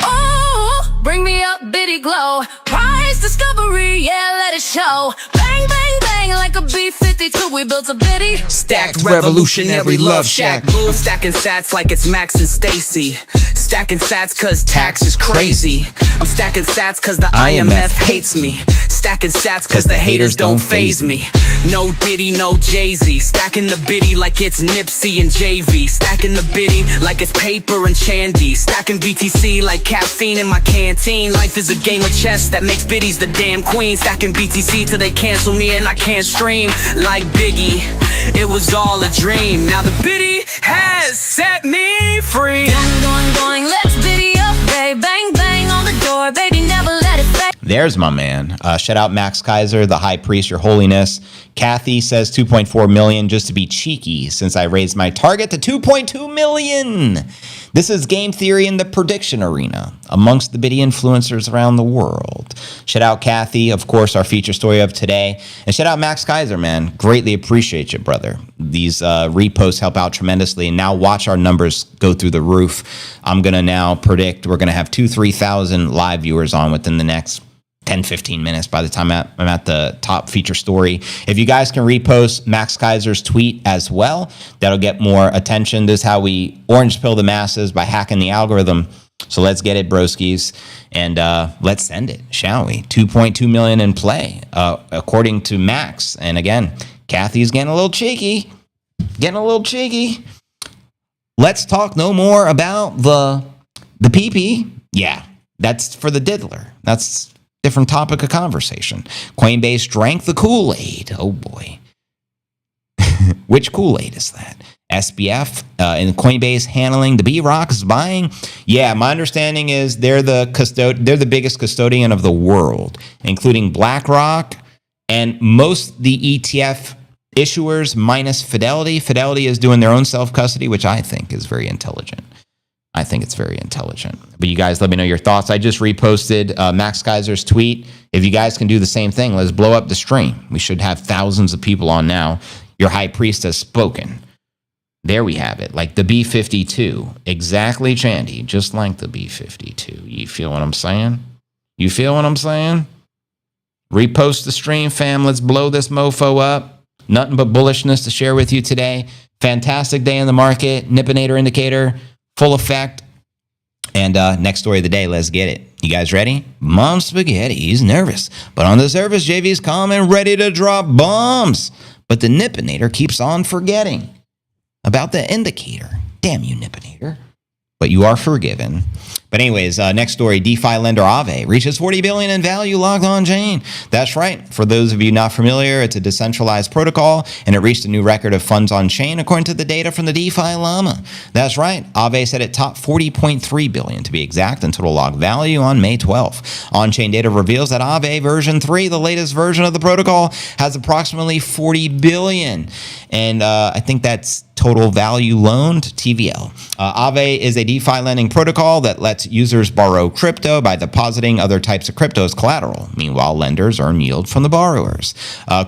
Oh, bring me up, bitty glow. Prize discovery, yeah, let it show. Bang, bang, bang, like a B-52, we built a bitty. Stacked revolutionary love shack. I'm stacking sats like it's Max and Stacy. Stacking sats cause tax is crazy. I'm stacking sats cause the IMF hates me. Stacking sats cause the haters don't faze me. No Diddy, no Jay-Z. Stacking the biddy like it's Nipsey and JV. Stacking the biddy like it's paper and Chandy. Stacking BTC like caffeine in my canteen. Life is a game of chess that makes biddies the damn queen. Stacking BTC till they cancel me and I can't stream. Like Biggie, it was all a dream. Now the biddy has set me free. Going, let's biddy up, babe. Bang, bang on the door, baby, never let it fade. There's my man. Shout out Max Kaiser, the High Priest, Your Holiness. Kathy says 2.4 million just to be cheeky since I raised my target to 2.2 million. This is game theory in the prediction arena amongst the biddy influencers around the world. Shout out Kathy, of course, our feature story of today. And shout out Max Kaiser, man. Greatly appreciate you, brother. These reposts help out tremendously. And now watch our numbers go through the roof. I'm going to now predict we're going to have 2,000-3,000 live viewers on within the next 10-15 minutes by the time I'm at the top feature story. If you guys can repost Max Kaiser's tweet as well, that'll get more attention. This is how we orange pill the masses, by hacking the algorithm. So let's get it, broskies, and let's send it, shall we? 2.2 million in play, according to Max. And again, Kathy's getting a little cheeky. Let's talk no more about the PP. Yeah, that's for the diddler. That's different topic of conversation. Coinbase drank the Kool-Aid. Oh boy. Which Kool-Aid is that? SBF and Coinbase handling the B-Rocks buying. Yeah, my understanding is they're the biggest custodian of the world, including BlackRock and most the ETF issuers minus Fidelity. Fidelity is doing their own self-custody, which I think is very intelligent. I think it's very intelligent. But you guys let me know your thoughts. I just reposted Max Kaiser's tweet. If you guys can do the same thing, let's blow up the stream. We should have thousands of people on now. Your high priest has spoken. There we have it. Like the B-52. Exactly, Chandy. Just like the B-52. You feel what I'm saying? Repost the stream, fam. Let's blow this mofo up. Nothing but bullishness to share with you today. Fantastic day in the market. Nippinator indicator. Full effect. And next story of the day, let's get it. You guys ready? Mom Spaghetti, he's nervous. But on the surface, JV's calm and ready to drop bombs. But the Nippinator keeps on forgetting about the indicator. Damn you, Nippinator. But you are forgiven. But anyways, next story, DeFi lender Aave reaches 40 billion in value locked on chain. That's right. For those of you not familiar, it's a decentralized protocol, and it reached a new record of funds on chain according to the data from the DeFi Llama. That's right. Aave said it topped 40.3 billion to be exact in total locked value on May 12th. On-chain data reveals that Aave version 3, the latest version of the protocol, has approximately 40 billion. And I think that's total value loaned, TVL. Aave is a DeFi lending protocol that lets users borrow crypto by depositing other types of crypto as collateral. Meanwhile, lenders earn yield from the borrowers.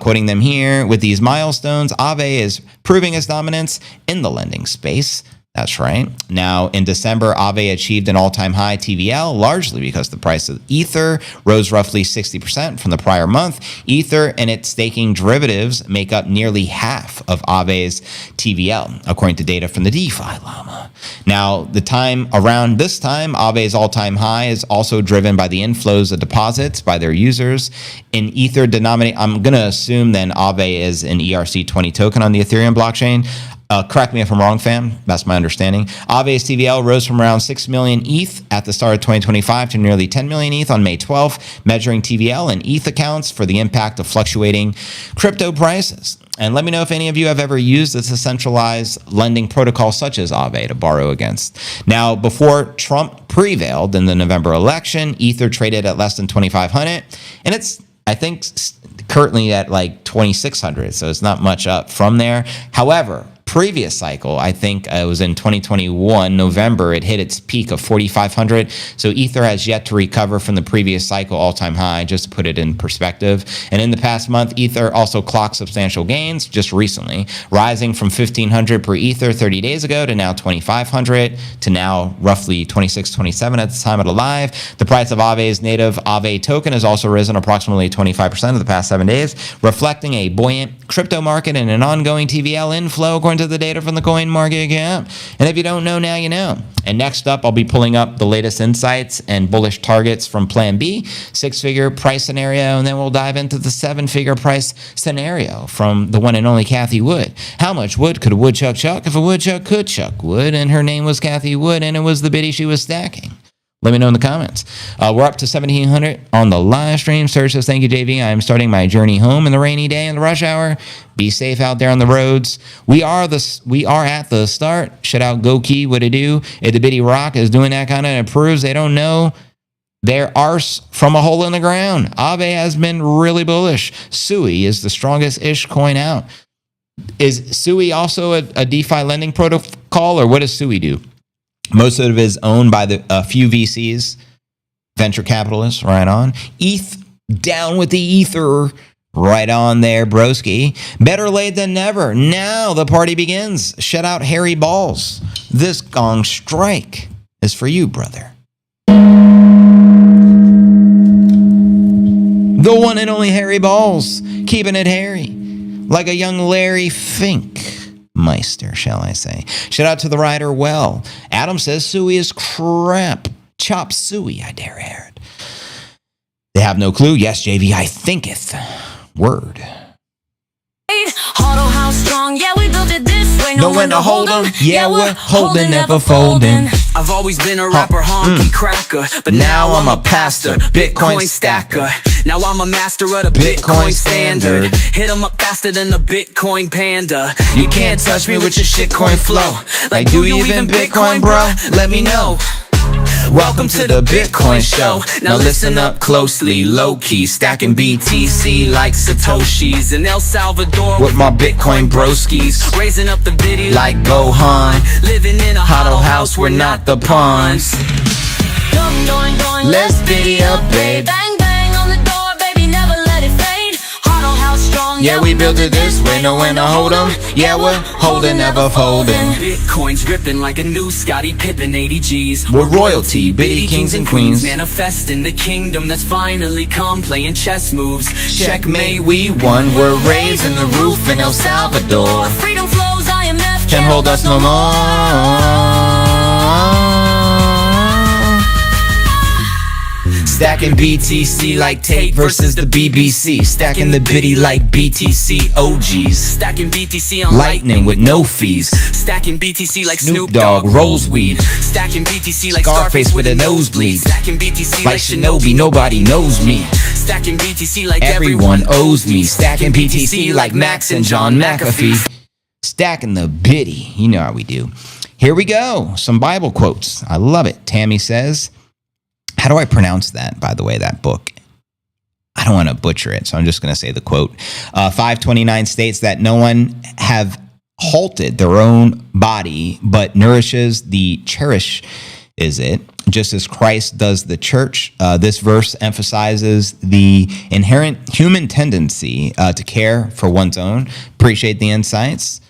Quoting them here, with these milestones, Aave is proving its dominance in the lending space. That's right. Now, in December, Aave achieved an all-time high TVL, largely because the price of Ether rose roughly 60% from the prior month. Ether and its staking derivatives make up nearly half of Aave's TVL, according to data from the DeFi Llama. Now, around this time, Aave's all-time high is also driven by the inflows of deposits by their users in Ether denominated. I'm going to assume then Aave is an ERC20 token on the Ethereum blockchain. Correct me if I'm wrong, fam. That's my understanding. Aave's TVL rose from around 6 million ETH at the start of 2025 to nearly 10 million ETH on May 12th, measuring TVL and ETH accounts for the impact of fluctuating crypto prices. And let me know if any of you have ever used a centralized lending protocol such as Aave to borrow against. Now, before Trump prevailed in the November election, Ether traded at less than 2,500, and it's, I think, currently at like 2,600, so it's not much up from there. However, previous cycle, I think it was in 2021, November, it hit its peak of 4,500. So Ether has yet to recover from the previous cycle all-time high, just to put it in perspective. And in the past month, Ether also clocked substantial gains just recently, rising from 1,500 per Ether 30 days ago to now 2,500 to now roughly 26, 27 at the time of the live. The price of Aave's native Aave token has also risen approximately 25% of the past 7 days, reflecting a buoyant crypto market and an ongoing TVL inflow, according to the data from the coin market cap. And if you don't know, now you know. And next up, I'll be pulling up the latest insights and bullish targets from Plan B, 6-figure price scenario, and then we'll dive into the 7-figure price scenario from the one and only Cathie Wood. How much wood could a woodchuck chuck if a woodchuck could chuck wood? And her name was Cathie Wood, and it was the biddy she was stacking. Let me know in the comments. We're up to 1,700 on the live stream. Serge says, thank you, JV. I'm starting my journey home in the rainy day and the rush hour. Be safe out there on the roads. We are at the start. Shout out Goki, what it do? If the Biddy Rock is doing that kind of, it proves they don't know their arse from a hole in the ground. Aave has been really bullish. Sui is the strongest ish coin out. Is Sui also a DeFi lending protocol, or what does Sui do? Most of it is owned by a few VCs, venture capitalists, right on. ETH, down with the Ether, right on there, broski. Better late than never. Now the party begins. Shout out Harry Balls. This gong strike is for you, brother. The one and only Harry Balls, keeping it hairy, like a young Larry Fink. Meister, shall I say. Shout out to the rider well. Adam says Sui is crap. Chop Sui, I dare hear it. They have no clue. Yes, JV, I thinketh. Word. Huddle house strong, yeah, we built it this way. Know when to hold 'em. Yeah, we're holding, never folding. I've always been a rapper, honky cracker, but now I'm a pastor, Bitcoin stacker. Now I'm a master of the Bitcoin standard. Hit 'em up faster than the Bitcoin panda. You can't touch me with your shitcoin flow. Like, do you even Bitcoin, bro? Let me know. Welcome to the Bitcoin show. Now listen up closely, low-key, stacking BTC like Satoshis in El Salvador with my Bitcoin broskies, raising up the biddy like Gohan, living in a hollow house, we're not the pawns. Let's biddy up, babe. Bang bang on the door, baby, never let it fade. Huddle house strong, Yeah, we built it this way, know when to hold 'em. Yeah, we're holding, never folding. Bitcoin's dripping like a new Scottie Pippen 80 G's. We're royalty, biddy kings and queens. Manifesting the kingdom that's finally come, playing chess moves. Checkmate, we won. We're raising the roof in El Salvador. freedom flows, IMF Can't hold us no more. Stacking BTC like Tate versus the BBC. Stacking the biddy like BTC OGs. Stacking BTC on Lightning with no fees. Stacking BTC like Snoop Dogg rolls weed. Stacking BTC like Scarface with a nosebleed. Stacking BTC Like Shinobi, nobody knows me. Stacking BTC like Everyone owes me. Stacking BTC like Max and John McAfee. Stacking the biddy. You know how we do. Here we go. Some Bible quotes. I love it. Tammy says, how do I pronounce that, by the way, that book? I don't want to butcher it, so I'm just going to say the quote. 529 states that no one have halted their own body, but nourishes the cherish is it, just as Christ does the church. This verse emphasizes the inherent human tendency to care for one's own. Appreciate the insights.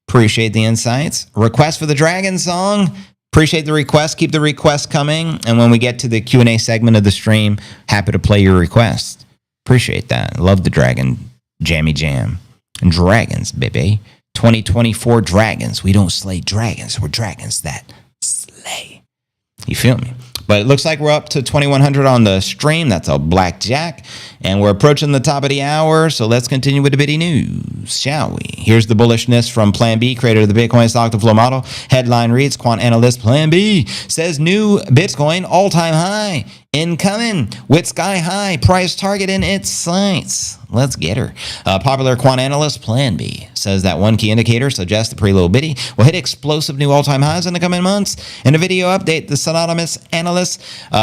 Appreciate the insights. Request for the Dragon song. Appreciate the request. Keep the requests coming. And when we get to the Q&A segment of the stream, happy to play your request. Appreciate that. Love the Dragon Jammy Jam. And dragons, baby. 2024 dragons. We don't slay dragons. We're dragons that slay. You feel me? But it looks like we're up to 2,100 on the stream. That's a blackjack. And we're approaching the top of the hour. So let's continue with the biddy news. news, shall we? Here's the bullishness from Plan B, creator of the Bitcoin stock to flow model. Headline reads, quant analyst Plan B says new Bitcoin all-time high incoming with sky high price target in its sights. Let's get her. Popular quant analyst Plan B says that one key indicator suggests the pretty little bitty will hit explosive new all-time highs in the coming months. In a video update, the synonymous analyst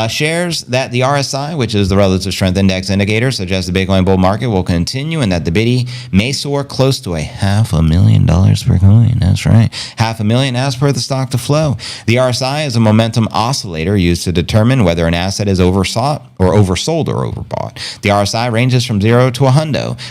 shares that the RSI, which is the relative strength index indicator, suggests the Bitcoin bull market will continue and that the bitty may soar close to $500,000 per coin. That's right, $500,000 as per the stock to flow. The RSI is a momentum oscillator used to determine whether an asset is oversold or overbought. The RSI ranges from 0 to 100,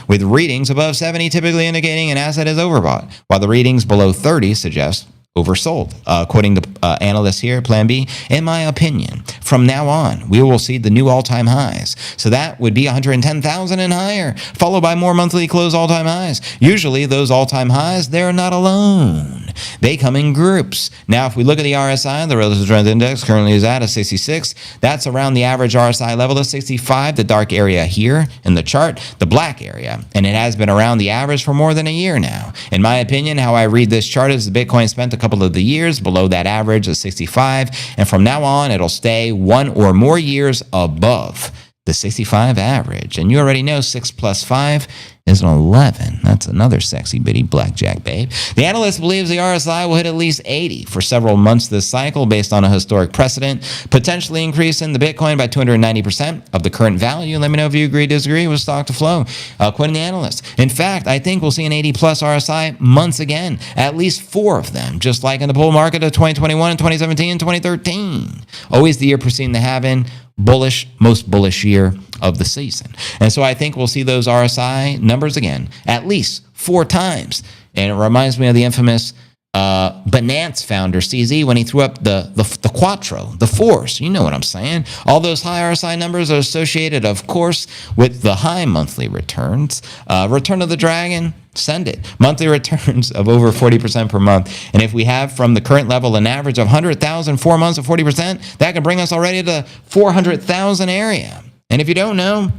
with readings above 70 typically indicating an asset is overbought, while the readings below 30 suggest oversold. Quoting the analyst here, Plan B, in my opinion, from now on, we will see the new all-time highs. So that would be 110,000 and higher, followed by more monthly close all-time highs. Usually those all-time highs, they're not alone. They come in groups. Now, if we look at the RSI, the relative strength index currently is at a 66. That's around the average RSI level of 65, the dark area here in the chart, the black area. And it has been around the average for more than a year now. In my opinion, how I read this chart is the Bitcoin spent a couple of the years below that average of 65. And from now on, it'll stay one or more years above the 65 average. And you already know 6 plus 5 is an 11. That's another sexy bitty blackjack, babe. The analyst believes the RSI will hit at least 80 for several months this cycle based on a historic precedent, potentially increasing the Bitcoin by 290% of the current value. Let me know if you agree, disagree with stock to flow. Quoting the analyst. In fact, I think we'll see an 80 plus RSI months again, at least 4 of them, just like in the bull market of 2021 and 2017 and 2013. Always the year preceding the halving. Most bullish year of the season. And so I think we'll see those RSI numbers again, at least 4 times. And it reminds me of the infamous Binance founder, CZ, when he threw up the Quattro, the Force. You know what I'm saying. All those high RSI numbers are associated, of course, with the high monthly returns. Return of the Dragon, send it. Monthly returns of over 40% per month. And if we have from the current level an average of 100,000, 4 months of 40%, that can bring us already to 400,000 area. And if you don't know,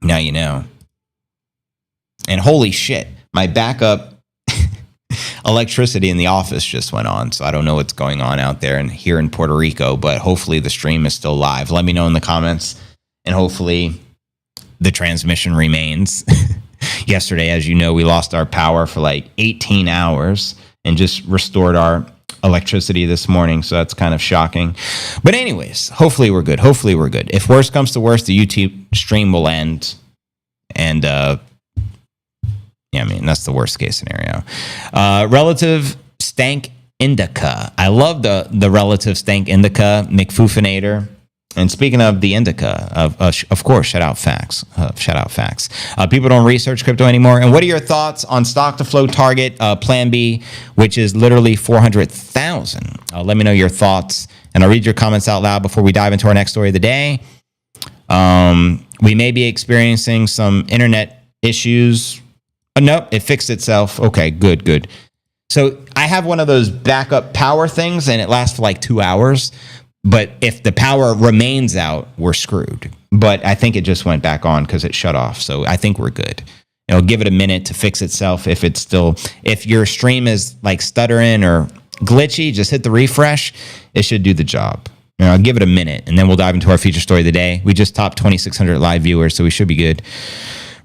now you know. And holy shit, my backup electricity in the office just went on, so I don't know what's going on out there and here in Puerto Rico, but hopefully the stream is still live. Let me know in the comments, and hopefully the transmission remains. Yesterday, as you know, we lost our power for like 18 hours and just restored our electricity this morning, so that's kind of shocking. But anyways, hopefully we're good. Hopefully we're good. If worst comes to worst, the YouTube stream will end, and yeah, I mean, that's the worst case scenario. Relative stank indica. I love the relative stank indica, McFoofinator. And speaking of the indica, of course, shout out facts. People don't research crypto anymore. And what are your thoughts on stock to flow target Plan B, which is literally 400,000? Let me know your thoughts, and I'll read your comments out loud before we dive into our next story of the day. We may be experiencing some internet issues. Nope, it fixed itself. Okay, good. So I have one of those backup power things, and it lasts for like 2 hours. But if the power remains out, we're screwed. But I think it just went back on because it shut off. So I think we're good. It'll give it a minute to fix itself. If your stream is like stuttering or glitchy, just hit the refresh. It should do the job. I'll give it a minute, and then we'll dive into our feature story of the day. We just topped 2,600 live viewers, so we should be good.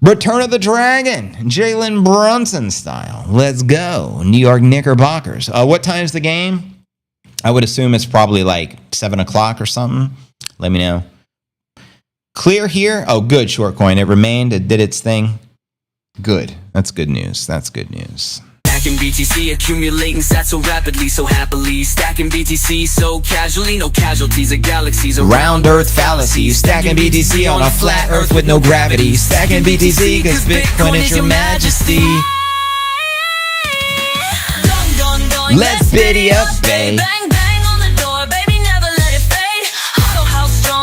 Return of the Dragon, Jalen Brunson style. Let's go. New York Knickerbockers. What time's the game? I would assume it's probably like 7 o'clock or something. Let me know. Clear here. Oh, good, short coin. It remained. It did its thing. Good. That's good news. Stacking BTC, accumulating sats so rapidly, so happily. Stacking BTC so casually, no casualties of galaxies. Round earth fallacy. Stacking BTC on a flat earth with no gravity. Stacking BTC because Bitcoin is your majesty. Let's biddy up, babe.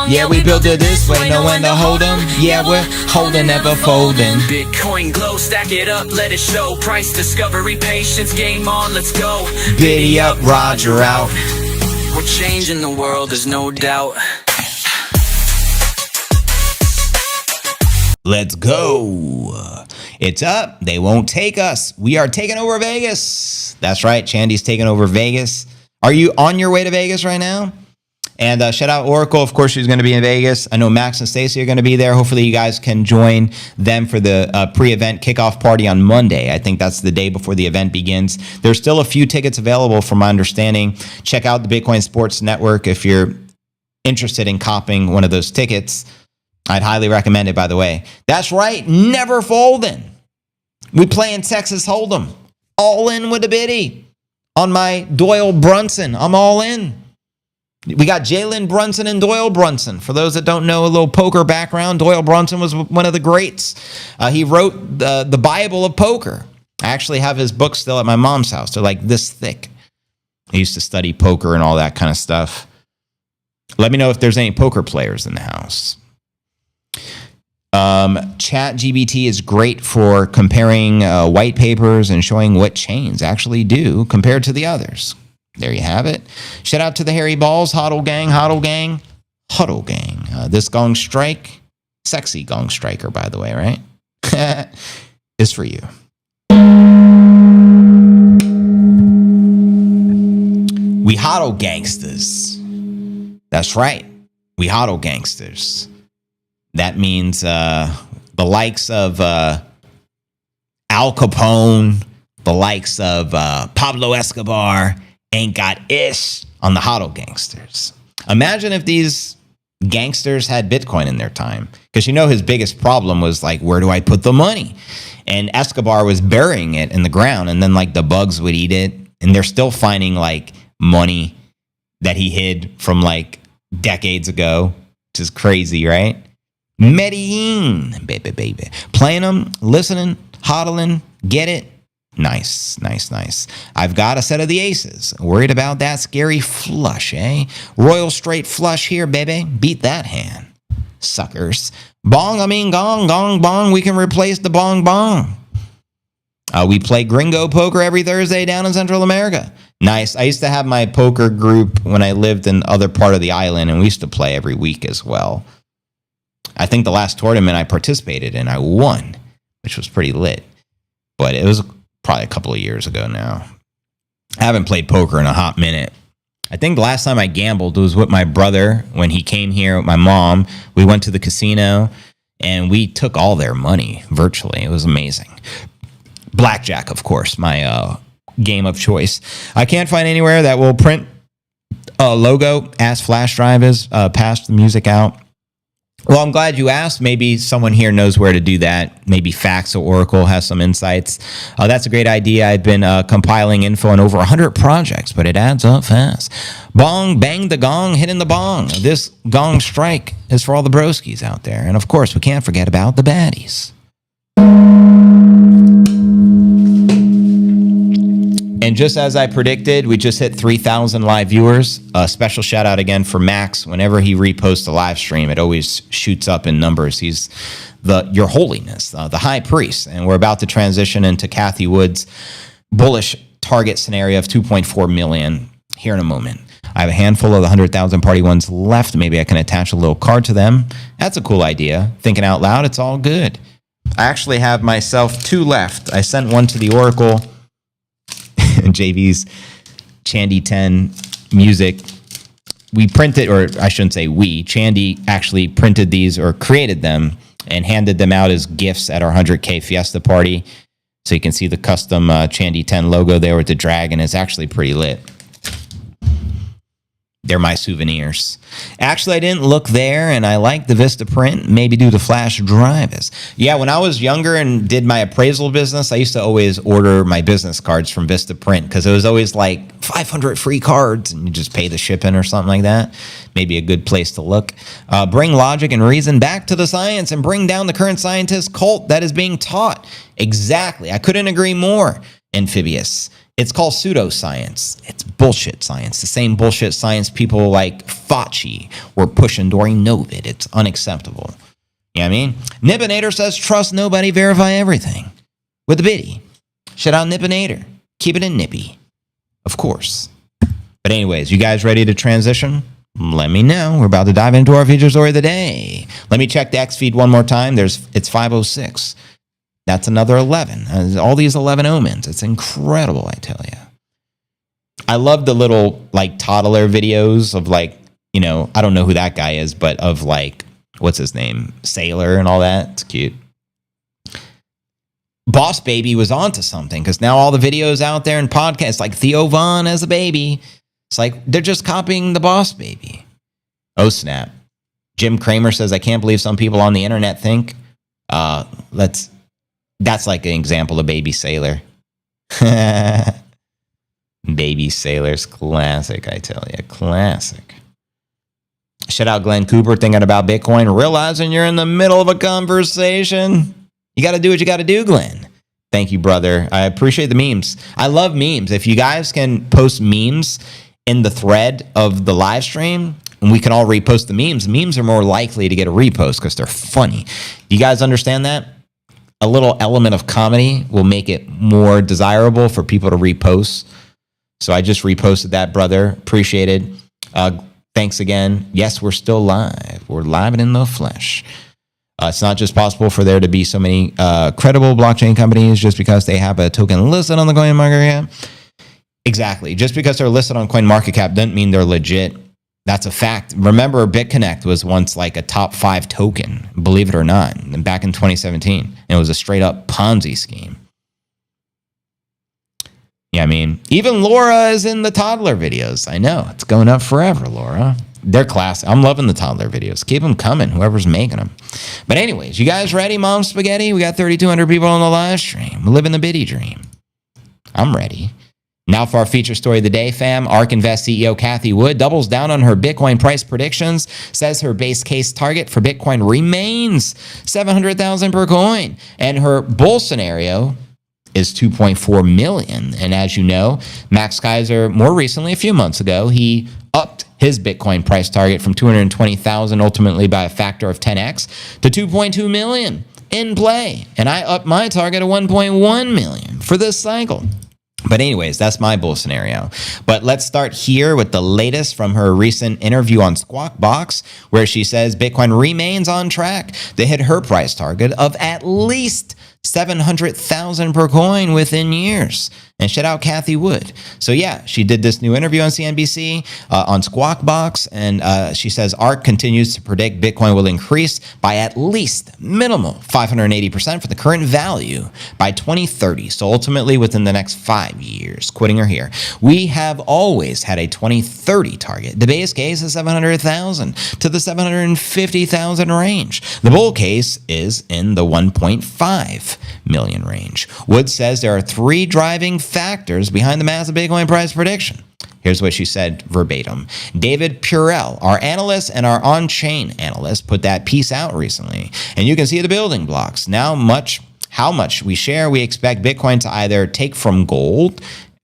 Yeah, we built it this way, know when to hold 'em. Yeah, we're holding, never folding. Bitcoin glow, stack it up, let it show. Price discovery, patience, game on, let's go. Biddy up, Roger out. We're changing the world, there's no doubt. Let's go. It's up. They won't take us. We are taking over Vegas. That's right. Chandy's taking over Vegas. Are you on your way to Vegas right now? And shout out Oracle. Of course, she's going to be in Vegas. I know Max and Stacey are going to be there. Hopefully, you guys can join them for the pre-event kickoff party on Monday. I think that's the day before the event begins. There's still a few tickets available from my understanding. Check out the Bitcoin Sports Network if you're interested in copping one of those tickets. I'd highly recommend it, by the way. That's right. Never folding. We play in Texas Hold'em. All in with a biddy. On my Doyle Brunson. I'm all in. We got Jalen Brunson and Doyle Brunson. For those that don't know, a little poker background, Doyle Brunson was one of the greats. He wrote the Bible of poker. I actually have his books still at my mom's house. They're like this thick. I used to study poker and all that kind of stuff. Let me know if there's any poker players in the house. ChatGPT is great for comparing white papers and showing what chains actually do compared to the others. There you have it. Shout out to the Hairy Balls, Huddle Gang, Huddle Gang, Huddle Gang. This gong strike, sexy gong striker, by the way, right? Is for you. We Huddle Gangsters. That's right. We Huddle Gangsters. That means the likes of Al Capone, the likes of Pablo Escobar, ain't got ish on the Huddle Gangsters. Imagine if these gangsters had Bitcoin in their time. Because you know his biggest problem was like, where do I put the money? And Escobar was burying it in the ground, and then like the bugs would eat it. And they're still finding like money that he hid from like decades ago, which is crazy, right? Medellin, baby. Playing them, listening, hodling, get it? Nice. I've got a set of the aces. Worried about that scary flush, eh? Royal straight flush here, baby. Beat that hand. Suckers. Gong, bong. We can replace the bong. We play gringo poker every Thursday down in Central America. Nice. I used to have my poker group when I lived in other part of the island, and we used to play every week as well. I think the last tournament I participated in, I won, which was pretty lit. But it was probably a couple of years ago now. I haven't played poker in a hot minute. I think the last time I gambled was with my brother when he came here with my mom. We went to the casino and we took all their money virtually. It was amazing. Blackjack, of course, my game of choice. I can't find anywhere that will print a logo as flash drive is, pass the music out. Well, I'm glad you asked. Maybe someone here knows where to do that. Maybe Fax or Oracle has some insights. That's a great idea. I've been compiling info on over 100 projects, but it adds up fast. Bong, bang the gong, hitting the bong. This gong strike is for all the broskies out there. And of course, we can't forget about the baddies. And just as I predicted, we just hit 3,000 live viewers. A special shout out again for Max. Whenever he reposts a live stream, it always shoots up in numbers. He's your holiness, the high priest. And we're about to transition into Cathie Wood's bullish target scenario of 2.4 million here in a moment. I have a handful of the 100,000 party ones left. Maybe I can attach a little card to them. That's a cool idea. Thinking out loud, it's all good. I actually have myself 2 left. I sent one to the Oracle. JV's Chandy 10 music. We printed, or I shouldn't say we, Chandy actually printed these or created them and handed them out as gifts at our 100K Fiesta party. So you can see the custom Chandy 10 logo there with the dragon. It's actually pretty lit. They're my souvenirs. Actually, I didn't look there, and I like the Vista print, maybe due to flash drives. Yeah, when I was younger and did my appraisal business, I used to always order my business cards from Vista print because it was always like 500 free cards, and you just pay the shipping or something like that. Maybe a good place to look. Bring logic and reason back to the science and bring down the current scientist cult that is being taught. Exactly. I couldn't agree more, Amphibious. It's called pseudoscience. It's bullshit science. The same bullshit science people like Fauci were pushing during COVID. It's unacceptable. You know what I mean? Nippinator says, trust nobody, verify everything. With the biddy. Shout out Nippinator. Keep it in nippy. Of course. But anyways, you guys ready to transition? Let me know. We're about to dive into our feature story of the day. Let me check the X feed one more time. It's 5:06. That's another 11. All these 11 omens. It's incredible, I tell you. I love the little like toddler videos of like, you know, I don't know who that guy is, but of like, what's his name? Sailor and all that. It's cute. Boss Baby was onto something because now all the videos out there and podcasts like Theo Von as a baby. It's like they're just copying the Boss Baby. Oh, snap. Jim Cramer says, I can't believe some people on the internet think that's like an example of Baby Sailor. Baby Sailor's classic, I tell you. Classic. Shout out Glenn Cooper thinking about Bitcoin, realizing you're in the middle of a conversation. You got to do what you got to do, Glenn. Thank you, brother. I appreciate the memes. I love memes. If you guys can post memes in the thread of the live stream, and we can all repost the memes are more likely to get a repost because they're funny. Do you guys understand that? A little element of comedy will make it more desirable for people to repost. So I just reposted that, brother. Appreciate it. Thanks again. Yes, we're still live. We're live and in the flesh. It's not just possible for there to be so many credible blockchain companies just because they have a token listed on the CoinMarketCap. Exactly. Just because they're listed on CoinMarketCap doesn't mean they're legit. That's a fact. Remember, BitConnect was once like a top 5 token, believe it or not, back in 2017. And it was a straight up Ponzi scheme. Yeah, I mean, even Laura is in the toddler videos. I know. It's going up forever, Laura. They're classic. I'm loving the toddler videos. Keep them coming, whoever's making them. But anyways, you guys ready, Mom Spaghetti? We got 3,200 people on the live stream. We're living the biddy dream. I'm ready. Now for our feature story of the day, fam. ARK Invest CEO Cathie Wood doubles down on her Bitcoin price predictions, says her base case target for Bitcoin remains $700,000 per coin, and her bull scenario is 2.4 million. And as you know, Max Kaiser, more recently, a few months ago, he upped his Bitcoin price target from 220,000 ultimately by a factor of 10x to 2.2 million in play. And I upped my target to 1.1 million for this cycle. But anyways, that's my bull scenario. But let's start here with the latest from her recent interview on Squawk Box, where she says Bitcoin remains on track to hit her price target of at least 700,000 per coin within years. And shout out Cathie Wood. So yeah, she did this new interview on CNBC on Squawk Box, and she says ARK continues to predict Bitcoin will increase by at least minimal 580% for the current value by 2030. So ultimately within the next 5 years. Quoting her here, we have always had a 2030 target. The base case is 700,000 to the 750,000 range. The bull case is in the 1.5 million range. Wood says there are 3 driving factors behind the massive Bitcoin price prediction. Here's what she said verbatim. David Purell, our analyst and our on-chain analyst, put that piece out recently. And you can see the building blocks. Now how much we share, we expect Bitcoin to either take from gold,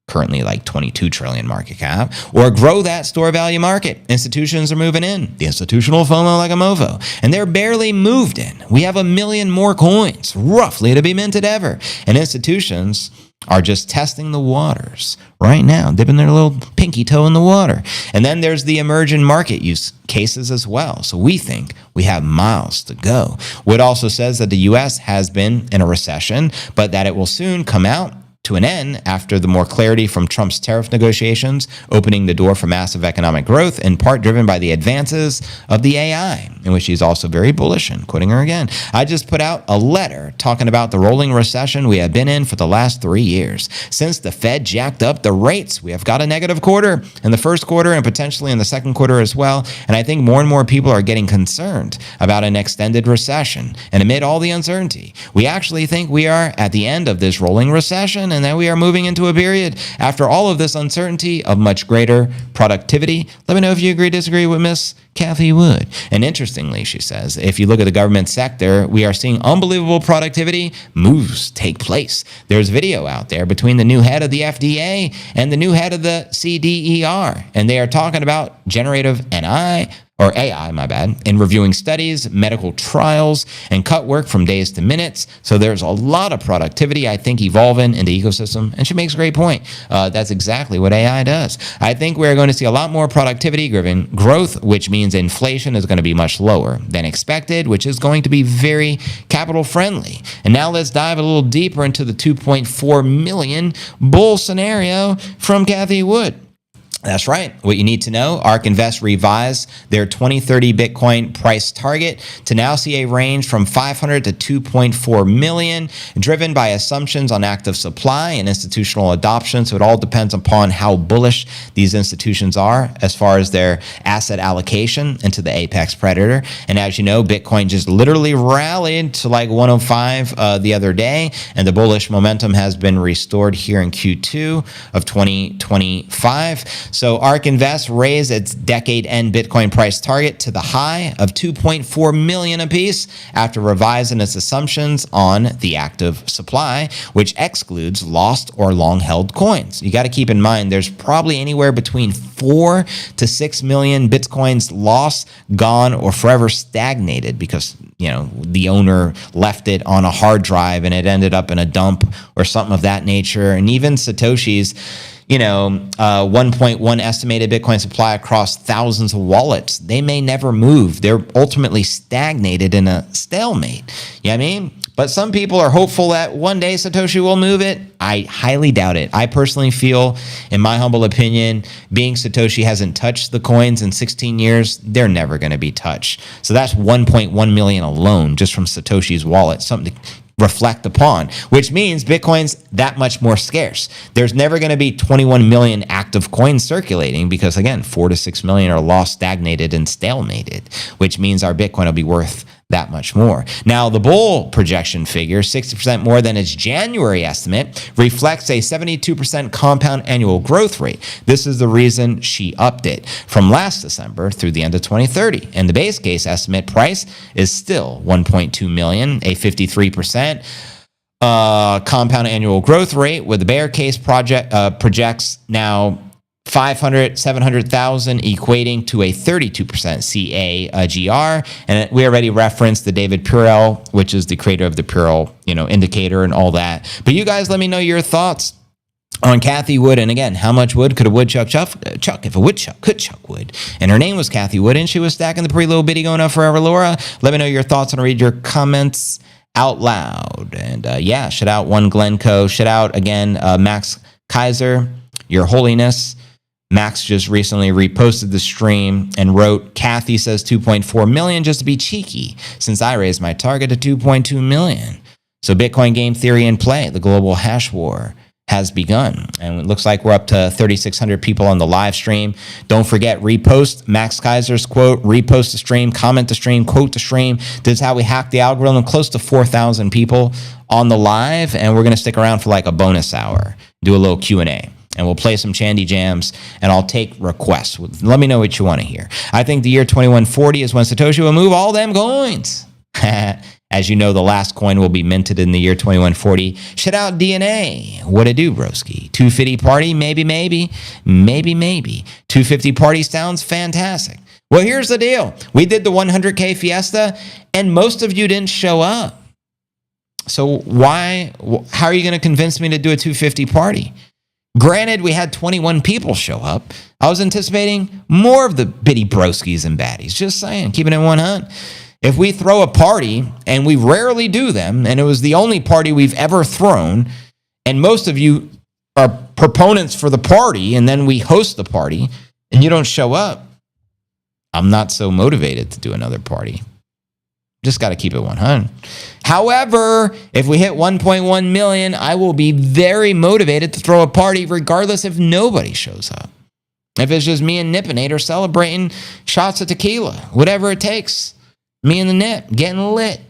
currently like 22 trillion market cap, or grow that store value market. Institutions are moving in. The institutional FOMO like a mofo. And they're barely moved in. We have 1 million more coins, roughly, to be minted ever. And institutions are just testing the waters right now, dipping their little pinky toe in the water. And then there's the emerging market use cases as well. So we think we have miles to go. Wood also says that the U.S. has been in a recession, but that it will soon come out to an end after the more clarity from Trump's tariff negotiations, opening the door for massive economic growth, in part driven by the advances of the AI, in which she's also very bullish. And quoting her again, I just put out a letter talking about the rolling recession we have been in for the last 3 years. Since the Fed jacked up the rates, we have got a negative quarter in the first quarter and potentially in the second quarter as well. And I think more and more people are getting concerned about an extended recession. And amid all the uncertainty, we actually think we are at the end of this rolling recession, and that we are moving into a period after all of this uncertainty of much greater productivity. Let me know if you agree or disagree with Miss Cathie Wood. And interestingly, she says, if you look at the government sector, we are seeing unbelievable productivity moves take place. There's video out there between the new head of the FDA and the new head of the CDER, and they are talking about generative or AI, my bad, in reviewing studies, medical trials, and cut work from days to minutes. So there's a lot of productivity, I think, evolving in the ecosystem. And she makes a great point. That's exactly what AI does. I think we're going to see a lot more productivity-driven growth, which means inflation is going to be much lower than expected, which is going to be very capital-friendly. And now let's dive a little deeper into the 2.4 million bull scenario from Cathie Wood. That's right. What you need to know, ARK Invest revised their 2030 Bitcoin price target to now see a range from 500 to 2.4 million, driven by assumptions on active supply and institutional adoption. So it all depends upon how bullish these institutions are as far as their asset allocation into the apex predator. And as you know, Bitcoin just literally rallied to like 105 the other day, and the bullish momentum has been restored here in Q2 of 2025. So ARK Invest raised its decade-end Bitcoin price target to the high of 2.4 million apiece after revising its assumptions on the active supply, which excludes lost or long-held coins. You got to keep in mind there's probably anywhere between 4 to 6 million Bitcoins lost, gone, or forever stagnated because the owner left it on a hard drive and it ended up in a dump or something of that nature. And even Satoshi's 1.1 estimated Bitcoin supply across thousands of wallets, they may never move. They're ultimately stagnated in a stalemate. You know what I mean? But some people are hopeful that one day Satoshi will move it. I highly doubt it. I personally feel, in my humble opinion, being Satoshi hasn't touched the coins in 16 years, they're never going to be touched. So that's 1.1 million alone just from Satoshi's wallet, something to reflect upon, which means Bitcoin's that much more scarce. There's never going to be 21 million active coins circulating because, again, 4 to 6 million are lost, stagnated, and stalemated, which means our Bitcoin will be worth that much more. Now, the bull projection figure, 60% more than its January estimate, reflects a 72% compound annual growth rate. This is the reason she upped it from last December through the end of 2030. And the base case estimate price is still 1.2 million, a 53% compound annual growth rate, with the bear case projects now 700,000, equating to a 32% CAGR. And we already referenced the David Purell, which is the creator of the Purell, indicator and all that. But you guys let me know your thoughts on Cathie Wood. And again, how much wood could a woodchuck chuck if a woodchuck could chuck wood? And her name was Cathie Wood, and she was stacking the pretty little bitty going up forever, Laura. Let me know your thoughts and I'll read your comments out loud. And shout out One Glencoe. Shout out again, Max Kaiser, Your Holiness. Max just recently reposted the stream and wrote, Cathie says 2.4 million just to be cheeky, since I raised my target to 2.2 million. So Bitcoin game theory in play. The global hash war has begun. And it looks like we're up to 3,600 people on the live stream. Don't forget, repost Max Kaiser's quote, repost the stream, comment the stream, quote the stream. This is how we hack the algorithm. Close to 4,000 people on the live, and we're going to stick around for like a bonus hour, do a little Q&A. And we'll play some Chandy Jams, and I'll take requests. Let me know what you want to hear. I think the year 2140 is when Satoshi will move all them coins. As you know, the last coin will be minted in the year 2140. Shout out DNA. What it do, broski? 250 party? Maybe. 250 party sounds fantastic. Well, here's the deal. We did the 100K fiesta, and most of you didn't show up. So how are you going to convince me to do a 250 party? Granted, we had 21 people show up. I was anticipating more of the bitty broskies and baddies. Just saying, keeping it 100. If we throw a party, and we rarely do them, and it was the only party we've ever thrown, and most of you are proponents for the party, and then we host the party, and you don't show up, I'm not so motivated to do another party. Just got to keep it 100. However, if we hit 1.1 million, I will be very motivated to throw a party regardless if nobody shows up. If it's just me and Nippinator celebrating shots of tequila, whatever it takes. Me and the Nip getting lit.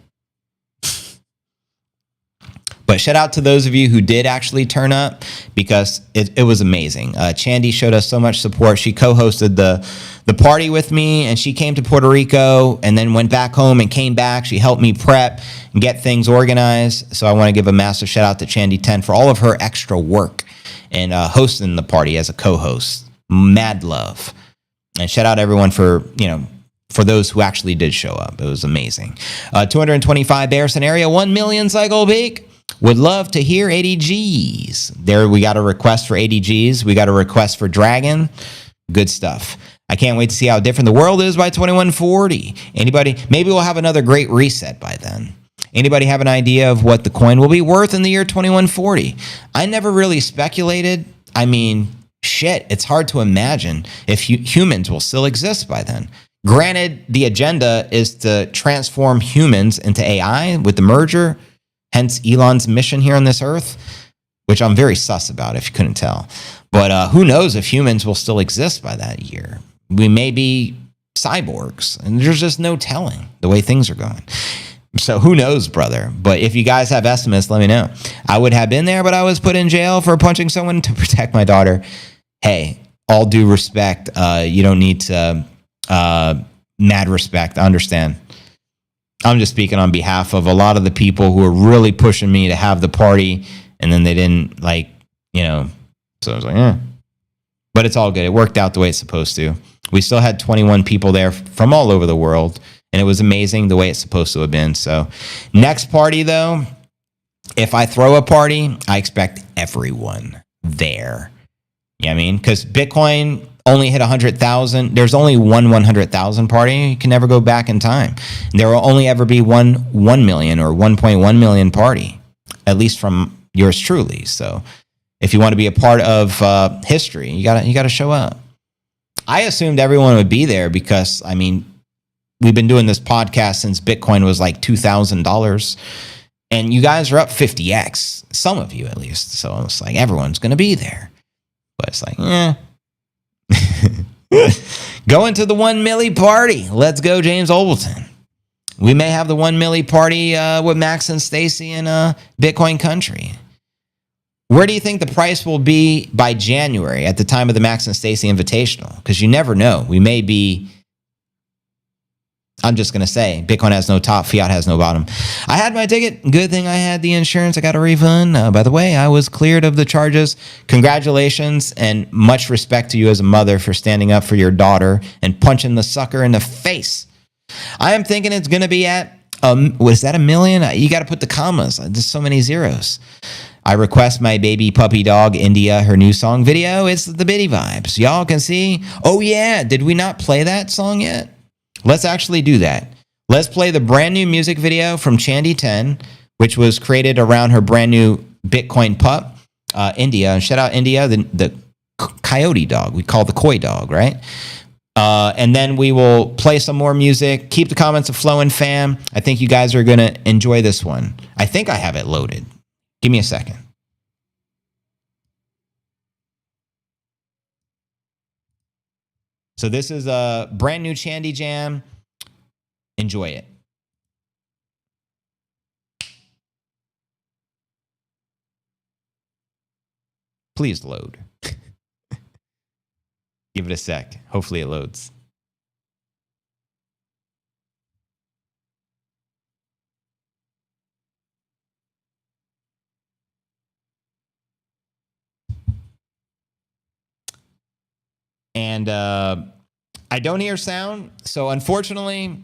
But shout out to those of you who did actually turn up, because it was amazing. Chandy showed us so much support. She co-hosted the party with me, and she came to Puerto Rico and then went back home and came back. She helped me prep and get things organized. So I want to give a massive shout out to Chandy 10 for all of her extra work and hosting the party as a co-host. Mad love. And shout out everyone for, for those who actually did show up. It was amazing. 225 bear scenario, 1 million cycle peak. Would love to hear ADGs. There, we got a request for ADGs. We got a request for Dragon. Good stuff. I can't wait to see how different the world is by 2140. Anybody? Maybe we'll have another great reset by then. Anybody have an idea of what the coin will be worth in the year 2140? I never really speculated. I mean, shit, it's hard to imagine if humans will still exist by then. Granted, the agenda is to transform humans into AI with the merger. Hence Elon's mission here on this earth, which I'm very sus about if you couldn't tell. But who knows if humans will still exist by that year. We may be cyborgs, and there's just no telling the way things are going. So who knows, brother? But if you guys have estimates, let me know. I would have been there, but I was put in jail for punching someone to protect my daughter. Hey, all due respect, you don't need to mad respect. I understand. I'm just speaking on behalf of a lot of the people who are really pushing me to have the party, and then they didn't, like, you know. So I was like, But it's all good. It worked out the way it's supposed to. We still had 21 people there from all over the world, and it was amazing the way it's supposed to have been. So next party, though, if I throw a party, I expect everyone there. You know what I mean? Because Bitcoin only hit 100,000. There's only one 100,000 party. You can never go back in time. There will only ever be one 1 million or 1.1 million party, at least from yours truly. So if you want to be a part of history, you gotta show up. I assumed everyone would be there because, I mean, we've been doing this podcast since Bitcoin was like $2,000, and you guys are up 50x. Some of you, at least. So it's like everyone's gonna be there. But it's like, Going to the 1 milli party. Let's go, James Olberton. We may have the 1 milli party with Max and Stacy in Bitcoin country. Where do you think the price will be by January at the time of the Max and Stacy Invitational? Because you never know. We may be, I'm just going to say, Bitcoin has no top, fiat has no bottom. I had my ticket. Good thing I had the insurance. I got a refund. By the way, I was cleared of the charges. Congratulations and much respect to you as a mother for standing up for your daughter and punching the sucker in the face. I am thinking it's going to be at, was that 1 million? You got to put the commas. There's so many zeros. I request my baby puppy dog, India, her new song video. It's the Biddy Vibes. Y'all can see. Oh, yeah. Did we not play that song yet? Let's actually do that. Let's play the brand new music video from Chandy 10, which was created around her brand new Bitcoin pup, India. And shout out India, the coyote dog. We call the koi dog, right? And then we will play some more music. Keep the comments flowing, fam. I think you guys are going to enjoy this one. I think I have it loaded. Give me a second. So this is a brand new Chandy Jam. Enjoy it. Please load. Give it a sec. Hopefully it loads. And I don't hear sound. So unfortunately,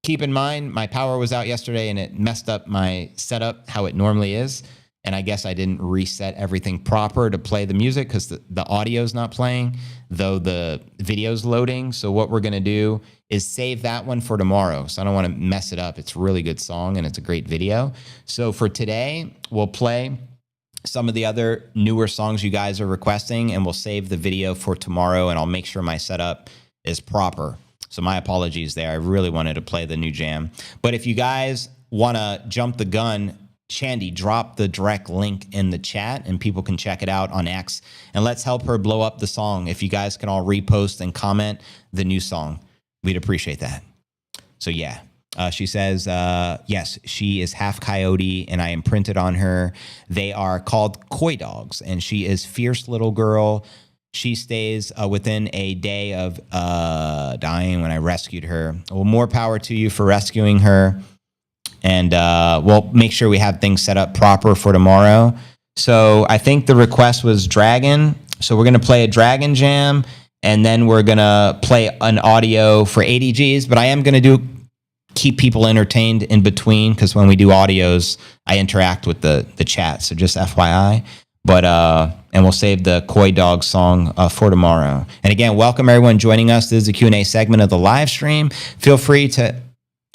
keep in mind, my power was out yesterday and it messed up my setup how it normally is. And I guess I didn't reset everything proper to play the music because the audio's not playing, though the video's loading. So what we're going to do is save that one for tomorrow. So I don't want to mess it up. It's a really good song and it's a great video. So for today, we'll play some of the other newer songs you guys are requesting, and we'll save the video for tomorrow, and I'll make sure my setup is proper. So my apologies there. I really wanted to play the new jam. But if you guys want to jump the gun, Chandy, drop the direct link in the chat, and people can check it out on X. And let's help her blow up the song. If you guys can all repost and comment the new song, we'd appreciate that. So yeah. She says, yes, she is half coyote and I imprinted on her. They are called koi dogs and she is fierce little girl. She stays within a day of dying when I rescued her. Well, more power to you for rescuing her. And we'll make sure we have things set up proper for tomorrow. So I think the request was Dragon. So we're going to play a Dragon Jam. and then we're gonna play an audio for ADGs. But I am gonna keep people entertained in between, because when we do audios, I interact with the chat. So just FYI. But and we'll save the Koi Dog song for tomorrow. And again, welcome everyone joining us. This is the Q&A segment of the live stream. Feel free to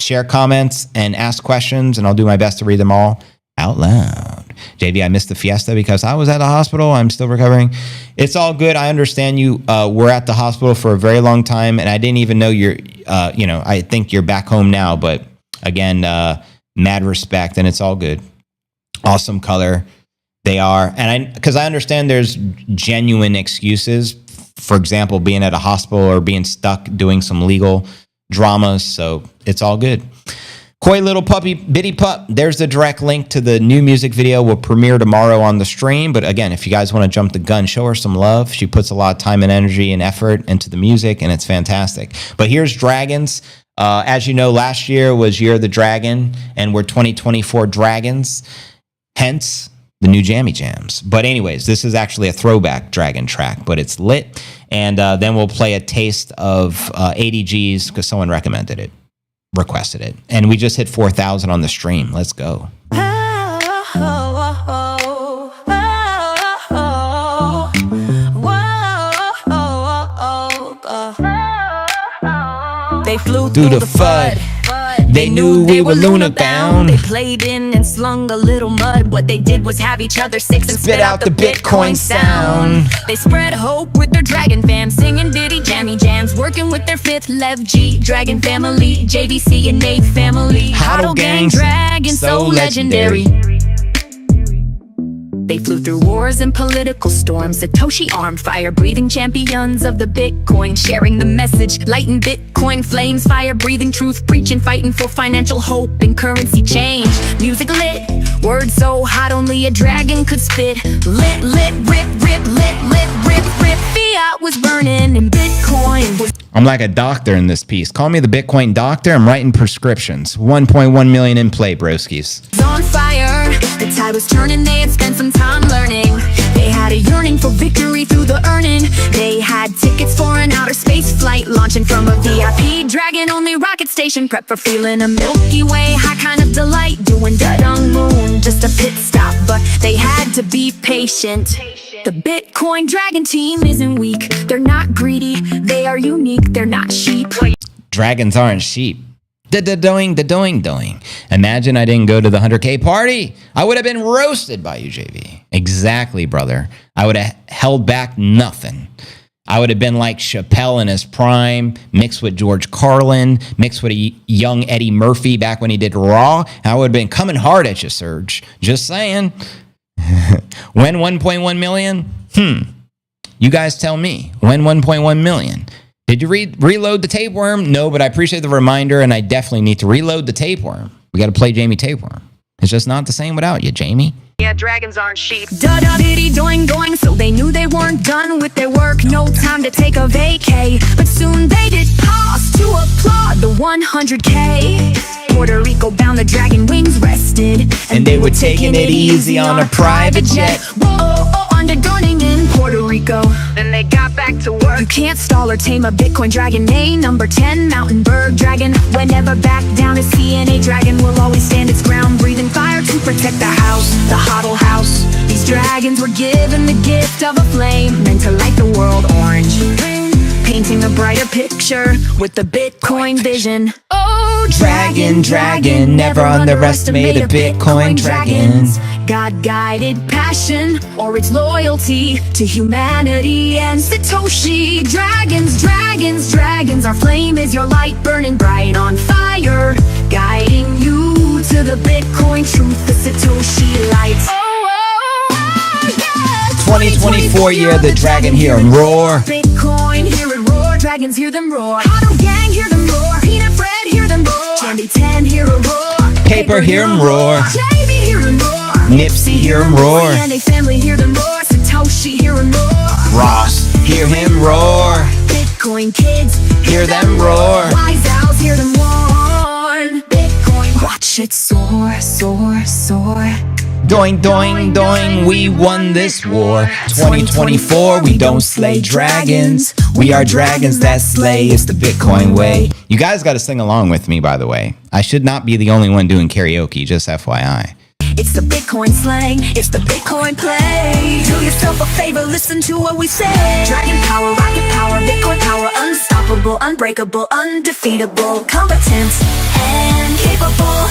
share comments and ask questions, and I'll do my best to read them all out loud. JV, I missed the fiesta because I was at the hospital. I'm still recovering. It's all good. I understand you were at the hospital for a very long time, and I didn't even know I think you're back home now. But again, mad respect, and it's all good. Awesome color. They are. And because I understand there's genuine excuses. For example, being at a hospital or being stuck doing some legal dramas. So it's all good. Koi Little Puppy, Bitty Pup. There's the direct link to the new music video. Will premiere tomorrow on the stream. But again, if you guys want to jump the gun, show her some love. She puts a lot of time and energy and effort into the music, and it's fantastic. But here's Dragons. As you know, last year was Year of the Dragon, and we're 2024 Dragons. Hence the new Jammy Jams. But anyways, this is actually a throwback Dragon track, but it's lit. And then we'll play a taste of ADGs because someone requested it. And we just hit 4,000 on the stream. Let's go. They flew through the FUD. They knew we were Luna bound. They played in and slung a little mud. What they did was have each other sick and spit out the Bitcoin sound. They spread hope with their Dragon fam, singing ditty jammy jams, working with their fifth Lev G Dragon family, JVC and Nate family. Huddle gang Dragon, so legendary. They flew through wars and political storms, Satoshi armed, fire-breathing champions of the Bitcoin, sharing the message, lighting Bitcoin flames, fire-breathing truth, preaching, fighting for financial hope and currency change. Music lit, words so hot only a dragon could spit. Lit, lit, rip, rip, lit, lit, rip, rip. Fiat was burning and Bitcoin was... I'm like a doctor in this piece. Call me the Bitcoin doctor. I'm writing prescriptions. 1.1 million in play, broskies. On fire, the tide was turning, they had spent some time learning. They had a yearning for victory through the earning. They had tickets for an outer space flight, launching from a VIP Dragon-only rocket station, prep for feeling a Milky Way high kind of delight, doing da-dung moon, just a pit stop, but they had to be patient. The Bitcoin Dragon team isn't weak, they're not greedy, they are unique, they're not sheep. Dragons aren't sheep. Doing. Imagine I didn't go to the 100K party. I would have been roasted by you, JV. Exactly, brother. I would have held back nothing. I would have been like Chappelle in his prime, mixed with George Carlin, mixed with a young Eddie Murphy back when he did Raw. I would have been coming hard at you, Serge. Just saying. When 1.1 million? You guys tell me. When 1.1 million? Did you reload the tapeworm? No, but I appreciate the reminder, and I definitely need to reload the tapeworm. We got to play Jamie Tapeworm. It's just not the same without you, Jamie. Yeah, dragons aren't sheep. Da-da-diddy doing, so they knew they weren't done with their work. No time to take a vacay, but soon they did pause to applaud the 100K. Puerto Rico bound, the dragon wings rested, and they were taking it easy on a private jet. Whoa, undergunning in Puerto Rico. Then they got back to work. You can't stall or tame a Bitcoin dragon. A number 10 mountain bird dragon. Whenever back down a CNA dragon will always stand its ground, breathing fire to protect the house, the hodl house. These dragons were given the gift of a flame, meant to light the world orange, painting a brighter picture with the Bitcoin vision. Oh, Dragon, never underestimate a Bitcoin dragon's God-guided passion or its loyalty to humanity and Satoshi. Dragons, our flame is your light, burning bright on fire, guiding you to the Bitcoin truth, the Satoshi light. Yeah. 2024 year, the dragon hear 'em roar. Bitcoin, hear it roar, dragons hear them roar. Huddle gang, hear them roar. Peanut Fred, hear them roar. Candy 10, hear a roar. Paper, hear 'em roar. Jamie, hear them roar. Nipsey, hear 'em roar. And family, hear them roar. Satoshi, hear 'em roar. Ross, hear him roar. Bitcoin kids, Hear them roar. Wise owls, hear them warn. Bitcoin, watch it soar, soar, soar. Doing, doing, doing, we won this war. 2024, we don't slay dragons. We are dragons that slay, it's the Bitcoin way. You guys got to sing along with me, by the way. I should not be the only one doing karaoke, just FYI. It's the Bitcoin slang, it's the Bitcoin play. Do yourself a favor, listen to what we say. Dragon power, rocket power, Bitcoin power, unstoppable, unbreakable, undefeatable, competent and capable,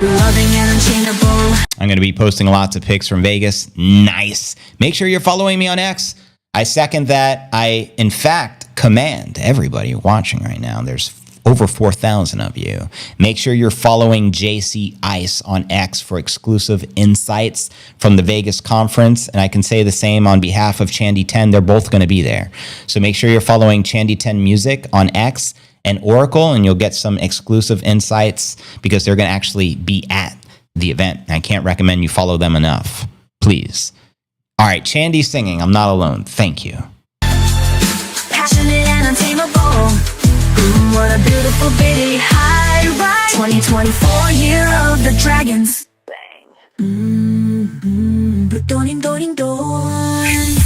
loving and unchainable. I'm going to be posting lots of pics from Vegas. Nice. Make sure you're following me on X. I second that. I, in fact, command everybody watching right now. There's over 4,000 of you. Make sure you're following JC Ice on X for exclusive insights from the Vegas conference. And I can say the same on behalf of Chandy 10. They're both going to be there. So make sure you're following Chandy 10 Music on X and Oracle, and you'll get some exclusive insights because they're going to actually be at the event. I can't recommend you follow them enough. Please. All right, Chandy singing. I'm not alone. Thank you. Passionate and untamable. What a beautiful bitty high ride. 2024 year of the dragons. Bang. Doing, doing, doing.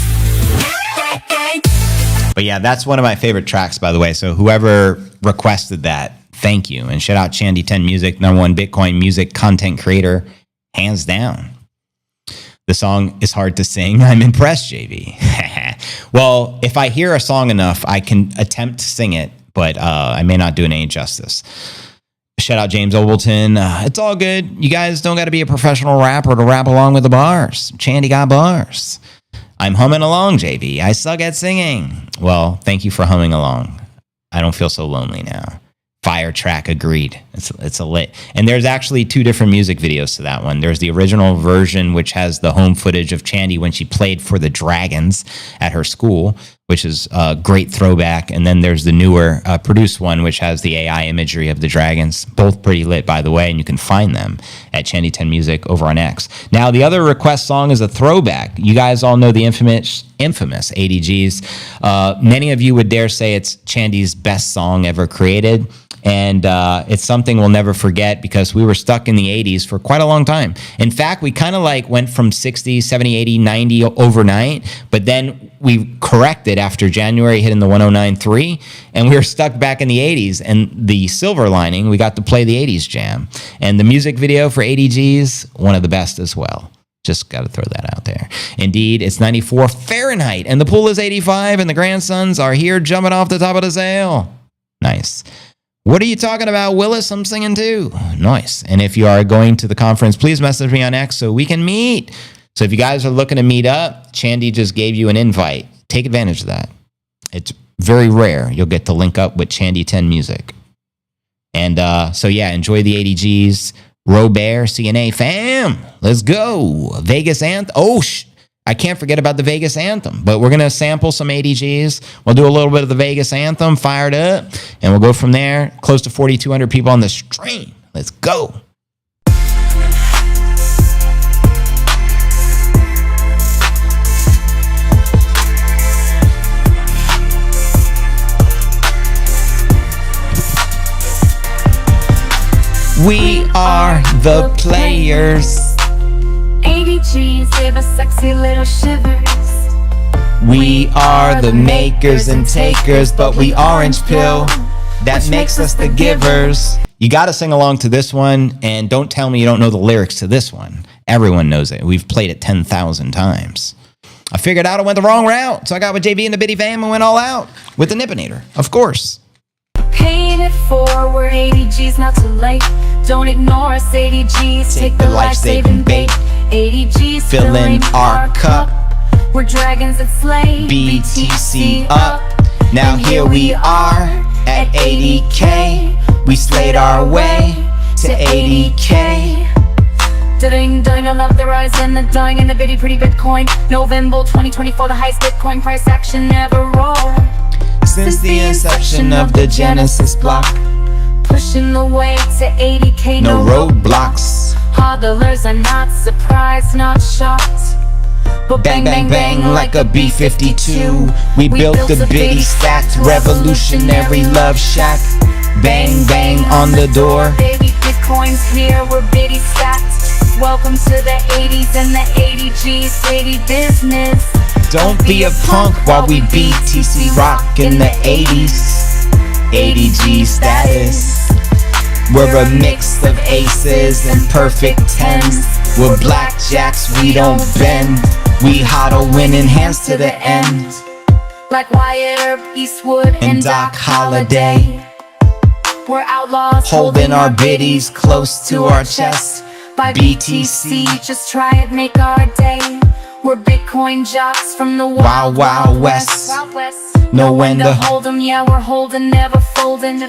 But yeah, that's one of my favorite tracks, by the way. So whoever requested that, thank you. And shout out Chandy 10 Music, #1 Bitcoin music content creator, hands down. The song is hard to sing. I'm impressed, JV. Well, if I hear a song enough, I can attempt to sing it, but I may not do it any justice. Shout out James Obleton. It's all good. You guys don't got to be a professional rapper to rap along with the bars. Chandy got bars. I'm humming along, JV. I suck at singing. Well, thank you for humming along. I don't feel so lonely now. Fire track, agreed. It's a lit. And there's actually 2 different music videos to that one. There's the original version, which has the home footage of Chandy when she played for the Dragons at her school, which is a great throwback. And then there's the newer produced one, which has the AI imagery of the Dragons. Both pretty lit, by the way, and you can find them at Chandy 10 Music over on X. Now, the other request song is a throwback. You guys all know the infamous ADGs. Many of you would dare say it's Chandy's best song ever created. And it's something we'll never forget because we were stuck in the 80s for quite a long time. In fact, we kind of like went from 60, 70, 80, 90 overnight, but then we corrected after January hitting the 109.3, and we were stuck back in the 80s. And the silver lining, we got to play the 80s jam. And the music video for ADGs, one of the best as well. Just got to throw that out there. Indeed, it's 94 Fahrenheit, and the pool is 85, and the grandsons are here jumping off the top of the sail. Nice. What are you talking about, Willis? I'm singing too. Nice. And if you are going to the conference, please message me on X so we can meet. So if you guys are looking to meet up, Chandy just gave you an invite. Take advantage of that. It's very rare you'll get to link up with Chandy 10 Music. And so yeah, enjoy the ADGs. Robert, CNA fam. Let's go. Vegas Anthem. Oh, I can't forget about the Vegas Anthem, but we're going to sample some ADGs. We'll do a little bit of the Vegas Anthem, fired up, and we'll go from there. Close to 4,200 people on the stream. Let's go. We are the players. ADGs gave us sexy little shivers. We are the makers and takers, but we orange pill. That makes us the givers. You got to sing along to this one, and don't tell me you don't know the lyrics to this one. Everyone knows it. We've played it 10,000 times. I figured out I went the wrong route, so I got with JV and the Bitty fam and went all out with the Nippinator, of course. Paying it forward, ADGs not too late. Don't ignore us, ADGs. Take the life-saving bait. ADGs filling our cup. We're dragons that slay. BTC up. Now here we are at 80K. We slayed our way to 80K. Ding ding, I love the rise and the dying and the bitty pretty Bitcoin. November 2024, the highest Bitcoin price action ever rolled. Since the inception of the Genesis block, pushing the way to 80K, no roadblocks. Hodlers are not surprised, not shocked. But bang, bang, bang, like a B-52. We built the bitty stacked revolutionary love shack. Bang, bang on the door. Baby, Bitcoin's here, we're bitty stacked. welcome to the 80s and the 80G's 80 business. Don't be a punk while we BTC rock in the 80s. 80G status. We're a mix of aces and perfect tens. We're blackjacks, we don't bend. We hodl winning hands to the end. Like Wyatt Earp, Eastwood, And Doc Holliday. We're outlaws Holding our biddies close to our chest. by BTC. Just try it, make our day. We're Bitcoin jocks from the Wild, Wild West. Know when to hold 'em, yeah, we're holding, never folding.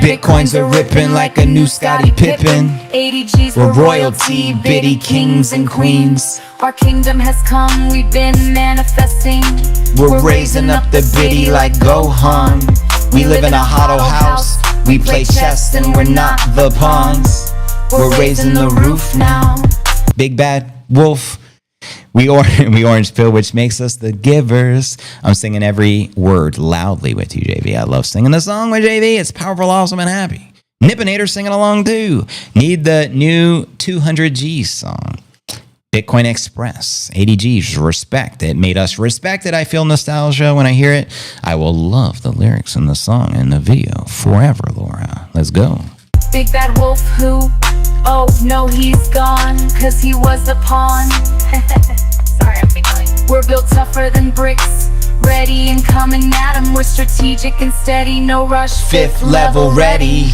Bitcoins are ripping like a new Scottie Pippen. 80G's, We're royalty, biddy kings and queens. Our kingdom has come, we've been manifesting. We're raising up the biddy like Gohan. We live in a hodl house. We play chess and we're not the pawns. We're raising the roof now. Big bad wolf. We orange pill, which makes us the givers. I'm singing every word loudly with you, JV. I love singing the song with JV. It's powerful, awesome, and happy. Nippinator singing along too. Need the new 200G song. Bitcoin Express, 80G's, respect. It made us respect it. I feel nostalgia when I hear it. I will love the lyrics in the song and the video forever, Laura. Let's go. Big bad wolf who? Oh no, he's gone, cause he was a pawn. Sorry, I'm being funny. We're built tougher than bricks, ready and coming at 'em. We're strategic and steady, no rush. Fifth level ready.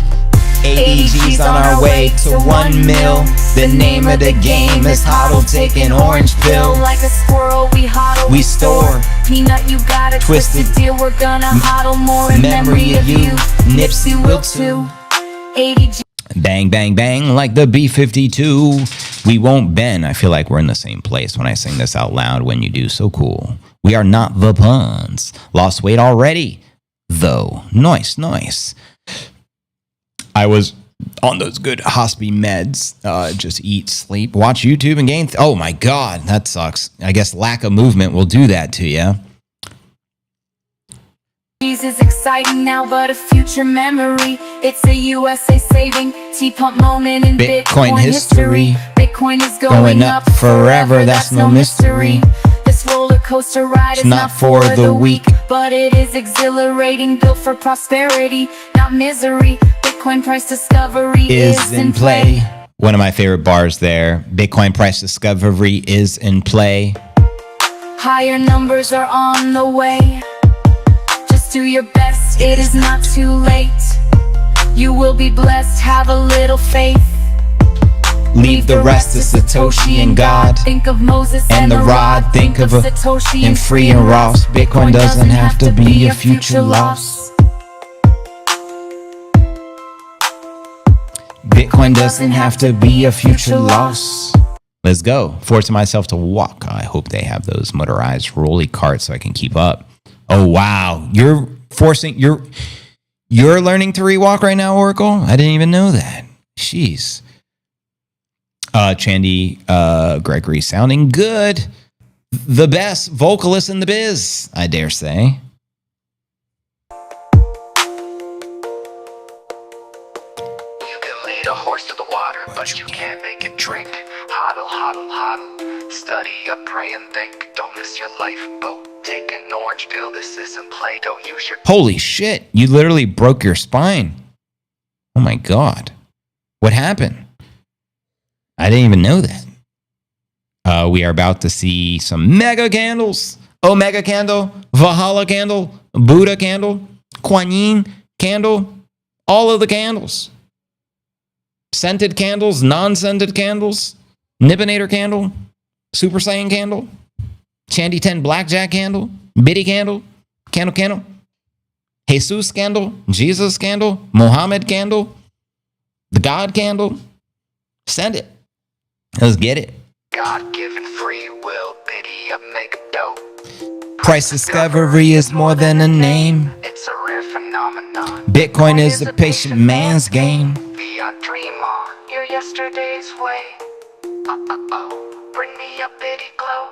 80G's on our way to 1 mil. The name of the game is hodl, taking orange pill. Like a squirrel, we hodl. We store Peanut, you got a twisted deal. We're gonna hodl more in memory of you. Nipsey will too. 80G. Bang, bang, bang, like the B-52. We won't bend. I feel like we're in the same place when I sing this out loud when you do. So cool. We are not the puns. Lost weight already, though. Nice, nice. I was on those good hospi meds. Just eat, sleep, watch YouTube, and gain. Oh my God, that sucks. I guess lack of movement will do that to you. Is exciting now, but a future memory. It's a USA saving T-pump moment in Bitcoin history. Bitcoin is going up forever, that's no mystery. This roller coaster ride is not for the weak, but it is exhilarating, built for prosperity, not misery. Bitcoin price discovery is in play. One of my favorite bars there. Bitcoin price discovery is in play. Higher numbers are on the way. Do your best, it is not too late. You will be blessed, have a little faith. Leave the rest to Satoshi and God. Think of Moses and the rod. Think of Satoshi and free and Ross. Bitcoin doesn't have to be a future loss. Bitcoin doesn't have to be a future loss. Let's go. Forcing myself to walk. I hope they have those motorized rolly carts so I can keep up. Oh wow, you're learning to rewalk right now, Oracle? I didn't even know that. Jeez. Chandy Gregory sounding good. The best vocalist in the biz, I dare say. You can lead a horse to the water, but you can't make it drink. Hodl, hodl, hodl. Study up, pray and think. Don't miss your lifeboat. Take an orange pill, this isn't play, don't use your... Holy shit, you literally broke your spine. Oh my God. What happened? I didn't even know that. We are about to see some mega candles. Omega candle, Valhalla candle, Buddha candle, Kuan Yin candle, all of the candles. Scented candles, non-scented candles, Nippinator candle, Super Saiyan candle, Chandy 10 Blackjack candle, Biddy candle, candle, Jesus candle, Jesus candle, Mohammed candle, the God candle. Send it. Let's get it. God-given free will, biddy up, make dough. Price discovery is more than a name. It's a rare phenomenon. Bitcoin is a patient man's game. Beyond dream on your yesterday's way. Bring me a biddy glow.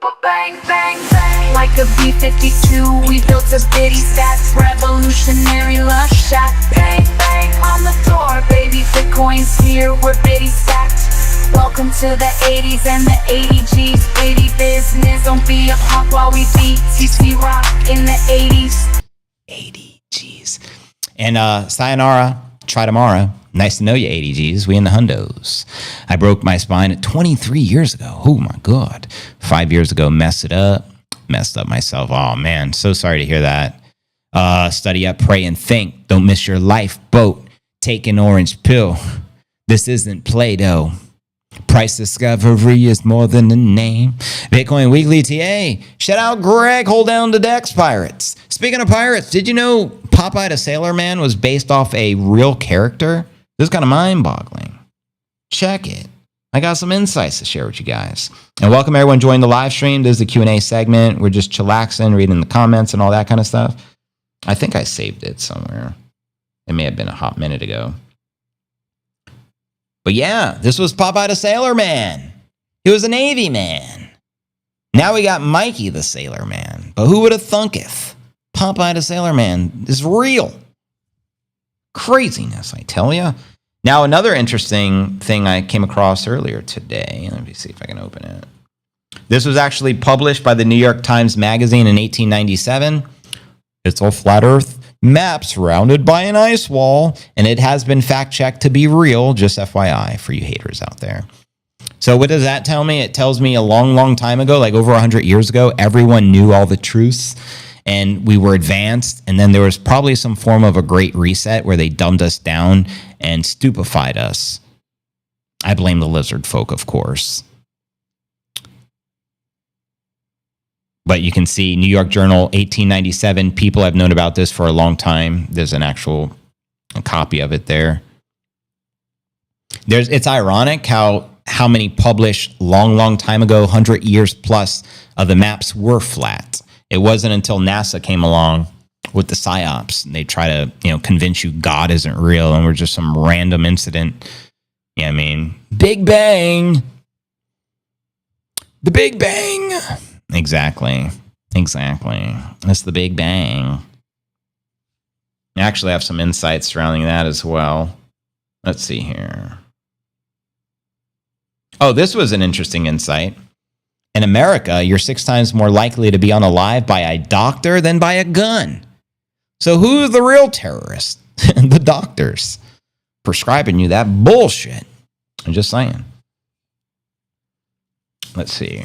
But bang, bang, bang. Like a B-52, we built a biddy stats. Revolutionary lush shot. Bang, bang, on the door, baby. Bitcoin's here, we're biddy stacked. Welcome to the 80s and the 80Gs. Witty business, don't be a punk while we BTC rock in the 80s. 80Gs. And sayonara, try tomorrow. Nice to know you, 80Gs. We in the hundos. I broke my spine at 23 years ago. Oh my God. 5 years ago, messed up myself. Oh man, so sorry to hear that. Study up, pray, and think. Don't miss your lifeboat. Take an orange pill. This isn't Play-Doh. Price discovery is more than a name. Bitcoin Weekly TA. Shout out Greg. Hold down the decks, pirates. Speaking of pirates, did you know Popeye the Sailor Man was based off a real character? This is kind of mind-boggling. Check it. I got some insights to share with you guys. And welcome everyone joining the live stream. This is the Q&A segment. We're just chillaxing, reading the comments and all that kind of stuff. I think I saved it somewhere. It may have been a hot minute ago. But yeah, this was Popeye the Sailor Man. He was a Navy man. Now we got Mikey the Sailor Man. But who would have thunketh? Popeye the Sailor Man is real. Craziness, I tell you. Now, another interesting thing I came across earlier today. Let me see if I can open it. This was actually published by the New York Times Magazine in 1897. It's a flat Earth map surrounded by an ice wall, and it has been fact-checked to be real, just FYI for you haters out there. So what does that tell me? It tells me a long, long time ago, like over 100 years ago, everyone knew all the truths, and we were advanced, and then there was probably some form of a great reset where they dumbed us down and stupefied us. I blame the lizard folk, of course. But you can see New York Journal, 1897. People have known about this for a long time. There's an actual copy of it there. It's ironic how many published long time ago, 100 years plus, of the maps were flat. It wasn't until NASA came along with the psyops. And they try to convince you God isn't real and we're just some random incident. Yeah, I mean, Big Bang. The Big Bang. Exactly. That's the Big Bang. I actually have some insights surrounding that as well. Let's see here. Oh, this was an interesting insight. In America, you're 6 times more likely to be unalived by a doctor than by a gun. So who's the real terrorist? The doctors prescribing you that bullshit. I'm just saying. Let's see.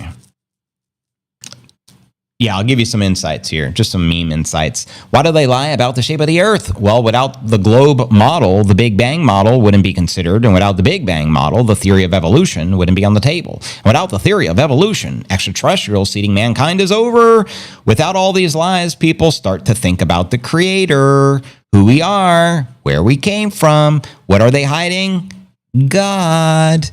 Yeah, I'll give you some insights here, just some meme insights. Why do they lie about the shape of the Earth? Well, without the globe model, the Big Bang model wouldn't be considered. And without the Big Bang model, the theory of evolution wouldn't be on the table. And without the theory of evolution, extraterrestrials seeding mankind is over. Without all these lies, people start to think about the creator, who we are, where we came from. What are they hiding? God.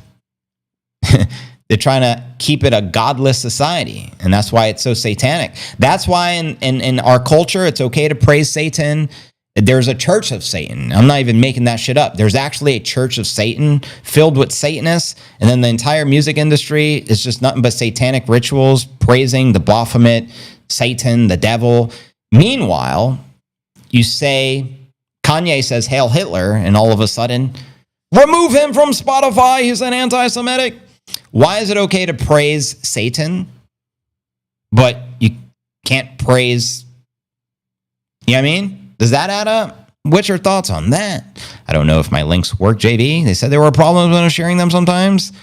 They're trying to keep it a godless society, and that's why it's so satanic. That's why in our culture, it's okay to praise Satan. There's a church of Satan. I'm not even making that shit up. There's actually a church of Satan filled with Satanists, and then the entire music industry is just nothing but satanic rituals, praising the Baphomet, Satan, the devil. Meanwhile, you say, Kanye says, Hail Hitler, and all of a sudden, remove him from Spotify, he's an anti-Semitic. Why is it okay to praise Satan, but you can't praise, you know what I mean? Does that add up? What's your thoughts on that? I don't know if my links work, JV. They said there were problems when I was sharing them sometimes.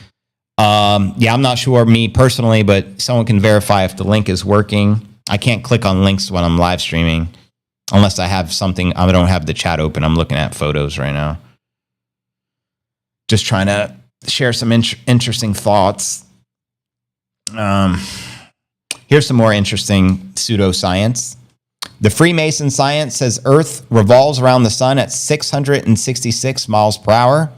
Yeah, I'm not sure, me personally, but someone can verify if the link is working. I can't click on links when I'm live streaming unless I have something. I don't have the chat open. I'm looking at photos right now. Just trying to share some interesting thoughts. Here's some more interesting pseudoscience. The Freemason science says Earth revolves around the sun at 666 miles per hour.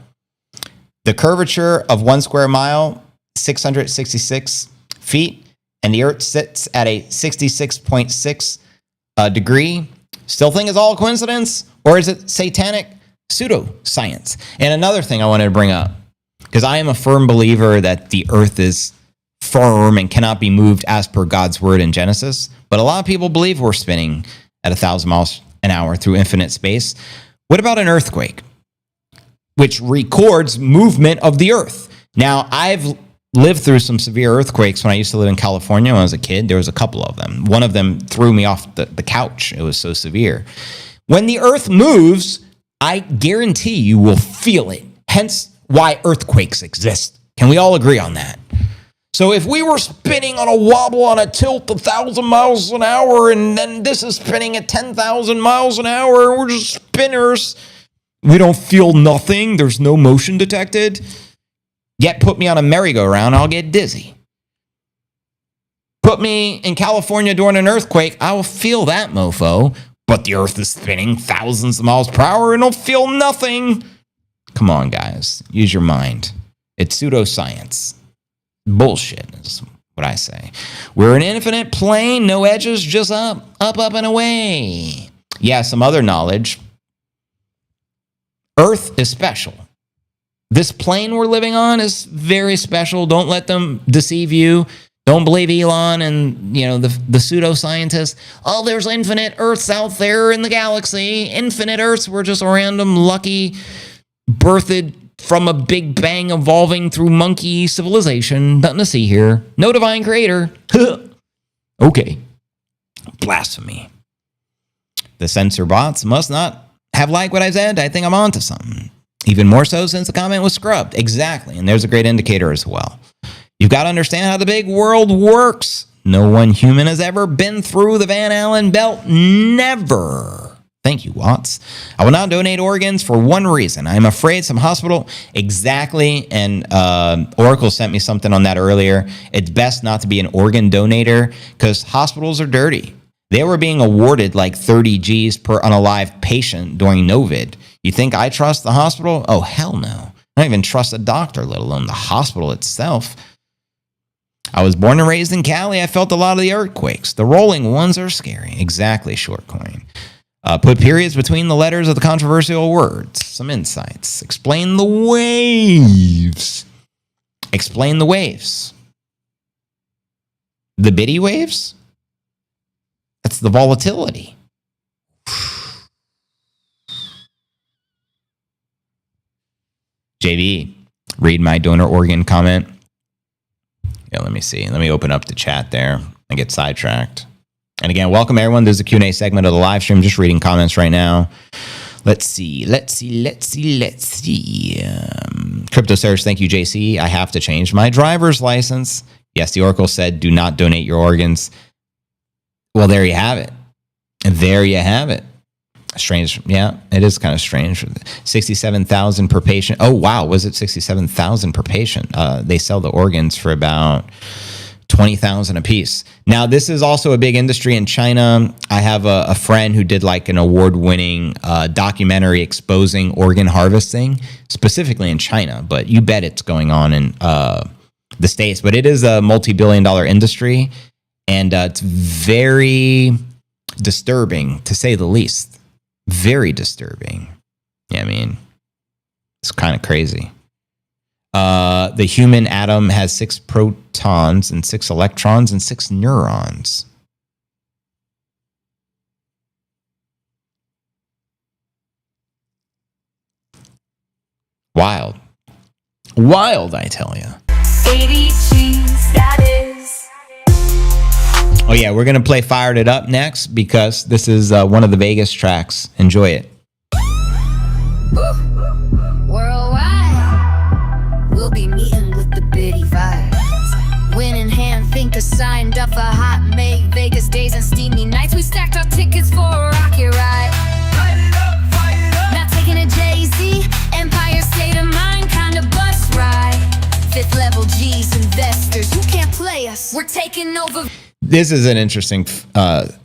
The curvature of 1 square mile, 666 feet, and the Earth sits at a 66.6 degree. Still think it's all coincidence? Or is it satanic pseudoscience? And another thing I wanted to bring up, because I am a firm believer that the earth is firm and cannot be moved as per God's word in Genesis. But a lot of people believe we're spinning at 1,000 miles an hour through infinite space. What about an earthquake, which records movement of the earth? Now, I've lived through some severe earthquakes when I used to live in California when I was a kid. There was a couple of them. One of them threw me off the couch. It was so severe. When the earth moves, I guarantee you will feel it. Hence why earthquakes exist. Can we all agree on that? So if we were spinning on a wobble on a tilt 1,000 miles an hour, and then this is spinning at 10,000 miles an hour, and we're just spinners, we don't feel nothing. There's no motion detected. Yet put me on a merry-go-round, I'll get dizzy. Put me in California during an earthquake, I will feel that mofo. But the earth is spinning thousands of miles per hour and I'll feel nothing. Come on, guys. Use your mind. It's pseudoscience. Bullshit is what I say. We're an infinite plane, no edges, just up, up, up, and away. Yeah, some other knowledge. Earth is special. This plane we're living on is very special. Don't let them deceive you. Don't believe Elon and, the pseudoscientists. Oh, there's infinite Earths out there in the galaxy. Infinite Earths. We're just random, lucky, birthed from a big bang evolving through monkey civilization. Nothing to see here. No divine creator. Okay. Blasphemy. The censor bots must not have liked what I said. I think I'm onto something. Even more so since the comment was scrubbed. Exactly. And there's a great indicator as well. You've got to understand how the big world works. No one human has ever been through the Van Allen belt. Never. Thank you, Watts. I will not donate organs for one reason. I'm afraid some hospital... Exactly. And Oracle sent me something on that earlier. It's best not to be an organ donator because hospitals are dirty. They were being awarded like 30 G's per unalive patient during Novid. You think I trust the hospital? Oh, hell no. I don't even trust a doctor, let alone the hospital itself. I was born and raised in Cali. I felt a lot of the earthquakes. The rolling ones are scary. Exactly, Shortcoin. Put periods between the letters of the controversial words. Some insights. Explain the waves. Explain the waves. The biddy waves? That's the volatility. JB, read my donor organ comment. Yeah, let me see. Let me open up the chat there. I get sidetracked. And again, welcome everyone. There's a Q&A segment of the live stream. Just reading comments right now. Let's see. Crypto Search, thank you, JC. I have to change my driver's license. Yes, the Oracle said, do not donate your organs. Well, there you have it. There you have it. Strange. Yeah, it is kind of strange. 67,000 per patient. Oh, wow. Was it 67,000 per patient? They sell the organs for about 20,000 a piece. Now, this is also a big industry in China. I have a friend who did like an award-winning documentary exposing organ harvesting, specifically in China. But you bet it's going on in the States. But it is a multi-billion-dollar industry. And it's very disturbing, to say the least. Very disturbing. Yeah, I mean, it's kind of crazy. The human atom has 6 protons and 6 electrons and 6 neurons. Wild. Wild, I tell you. 80 G's, that is. Oh, yeah, we're going to play Fired It Up next because this is one of the Vegas tracks. Enjoy it. Worldwide, we'll be meeting with the biddy vibes. Win in hand, think signed up for hot May Vegas days and steamy nights. We stacked our tickets for a rocket ride. Not taking a Jay-Z, Empire State of Mind kind of bus ride. 5th level G's investors, you can't play us. We're taking over. This is an interesting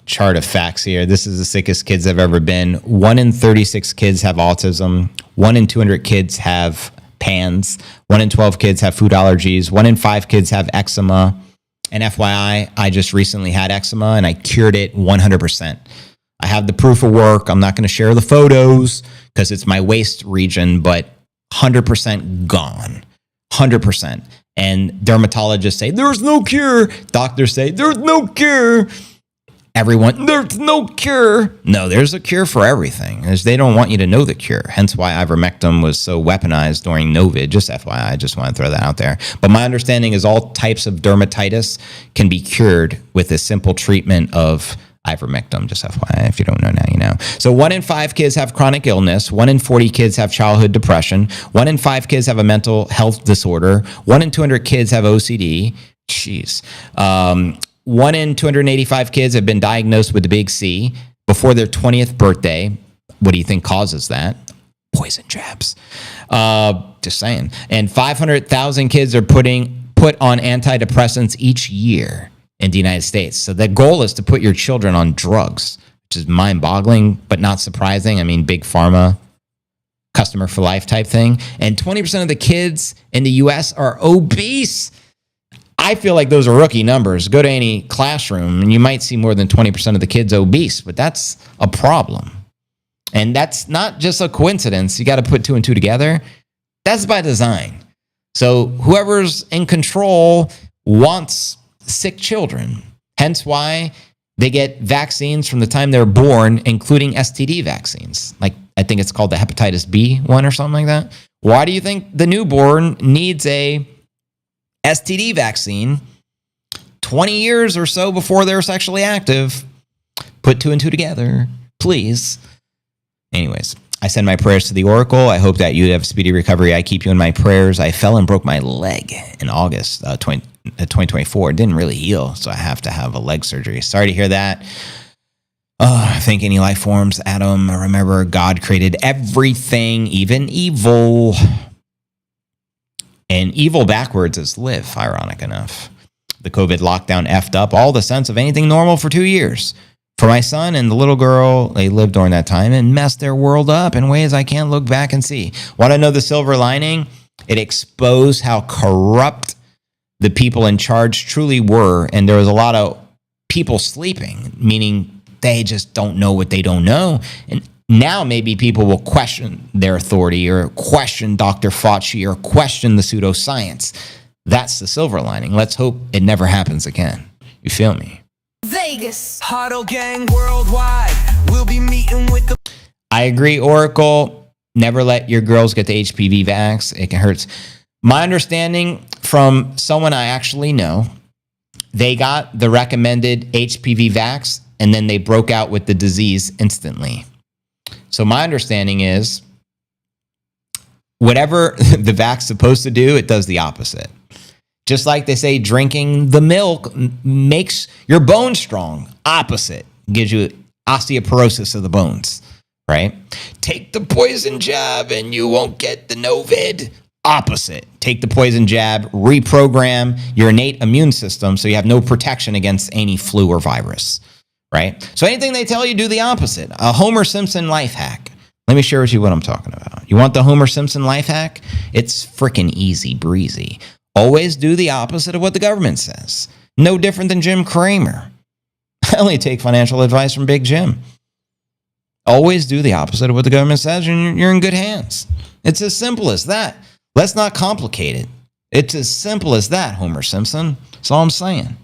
chart of facts here. This is the sickest kids I've ever been. 1 in 36 kids have autism. 1 in 200 kids have PANS. 1 in 12 kids have food allergies. 1 in 5 kids have eczema. And FYI, I just recently had eczema and I cured it 100%. I have the proof of work. I'm not going to share the photos because it's my waist region, but 100% gone. 100%. And dermatologists say, there's no cure. Doctors say, there's no cure. everyone, there's no cure. No, there's a cure for everything. They don't want you to know the cure. Hence why ivermectin was so weaponized during COVID. Just FYI, I just want to throw that out there. But my understanding is all types of dermatitis can be cured with a simple treatment of ivermectin. Just FYI, if you don't know now, you know. So 1 in 5 kids have chronic illness. 1 in 40 kids have childhood depression. 1 in 5 kids have a mental health disorder. 1 in 200 kids have OCD. Jeez. 1 in 285 kids have been diagnosed with the big C before their 20th birthday. What do you think causes that? Poison jabs. Just saying. And 500,000 kids are put on antidepressants each year in the United States. So the goal is to put your children on drugs, which is mind-boggling, but not surprising. I mean, big pharma, customer for life type thing. And 20% of the kids in the US are obese. I feel like those are rookie numbers. Go to any classroom and you might see more than 20% of the kids obese, but that's a problem. And that's not just a coincidence. You got to put 2 and 2 together. That's by design. So whoever's in control wants sick children. Hence why they get vaccines from the time they're born, including STD vaccines. Like, I think it's called the hepatitis B one or something like that. Why do you think the newborn needs a STD vaccine 20 years or so before they're sexually active? Put 2 and 2 together, please. Anyways, I send my prayers to the Oracle. I hope that you have speedy recovery. I keep you in my prayers. I fell and broke my leg in August 2024. It didn't really heal, so I have to have a leg surgery. Sorry to hear that. Thank any life forms, Adam. Remember, God created everything, even evil. And evil backwards is live, ironic enough. The COVID lockdown effed up all the sense of anything normal for 2 years. For my son and the little girl, they lived during that time and messed their world up in ways I can't look back and see. Want to know the silver lining? It exposed how corrupt the people in charge truly were. And there was a lot of people sleeping, meaning they just don't know what they don't know. And now maybe people will question their authority or question Dr. Fauci or question the pseudoscience. That's the silver lining. Let's hope it never happens again. You feel me? Vegas. Huddle gang worldwide. We'll be meeting with the... I agree, Oracle. Never let your girls get the HPV vax. It can hurt. My understanding from someone I actually know, they got the recommended HPV vax and then they broke out with the disease instantly. So my understanding is whatever the vax is supposed to do, it does the opposite. Just like they say drinking the milk makes your bones strong. Opposite. Gives you osteoporosis of the bones, right? Take the poison jab and you won't get the Novid. Opposite. Take the poison jab, reprogram your innate immune system so you have no protection against any flu or virus, right? So anything they tell you, do the opposite. A Homer Simpson life hack. Let me share with you what I'm talking about. You want the Homer Simpson life hack? It's freaking easy breezy. Always do the opposite of what the government says. No different than Jim Cramer. I only take financial advice from Big Jim. Always do the opposite of what the government says and you're in good hands. It's as simple as that. Let's not complicate it. It's as simple as that, Homer Simpson. That's all I'm saying.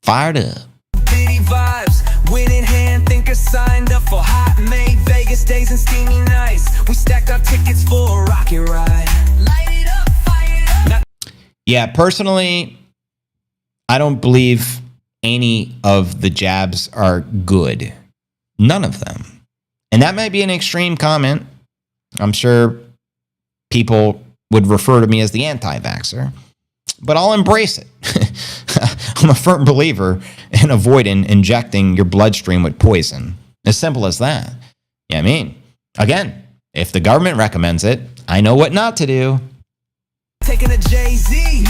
Fired up. Bitty vibes, win in hand, thinkers signed up for hot May Vegas days and steamy nights. We stacked our tickets for a rocket ride. Light it up, fire it up. Yeah, personally, I don't believe any of the jabs are good. None of them. And that might be an extreme comment. I'm sure people would refer to me as the anti-vaxxer, but I'll embrace it. I'm a firm believer in avoiding injecting your bloodstream with poison. As simple as that. Yeah, I mean, again, if the government recommends it, I know what not to do. Taking a Jay-Z.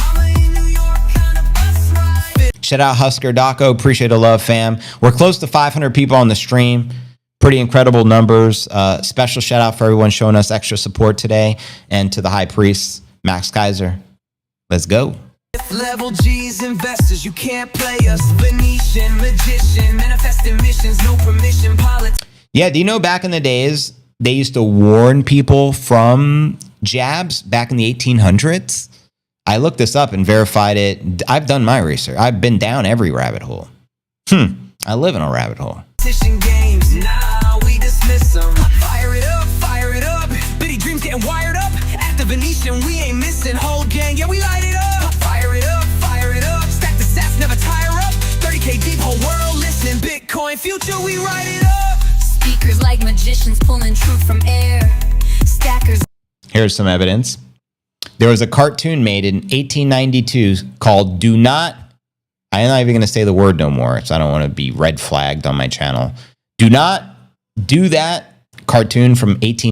Shout out Husker Daco. Appreciate the love, fam. We're close to 500 people on the stream. Pretty incredible numbers. Special shout out for everyone showing us extra support today. And to the high priest, Max Kaiser. Let's go. Level G's investors, you can't play us. Venetian, magician, manifesting missions, no permission, politics. Yeah, do you know back in the days, they used to warn people from jabs back in the 1800s? I looked this up and verified it. I've done my research. I've been down every rabbit hole. I live in a rabbit hole. Games, nah, we dismiss them. Fire it up. Bitty dreams getting wired up. At the Venetian, we ain't missing. Whole gang, yeah, we light it up. Fire it up. Stack the stats, never tire up. 30K deep, whole world listening. Bitcoin future, we write it up. Speakers like magicians pulling truth from air. Stackers. Here's some evidence. There was a cartoon made in 1892 called Do Not, I'm not even going to say the word no more, so I don't want to be red flagged on my channel. Do Not Do That cartoon from 18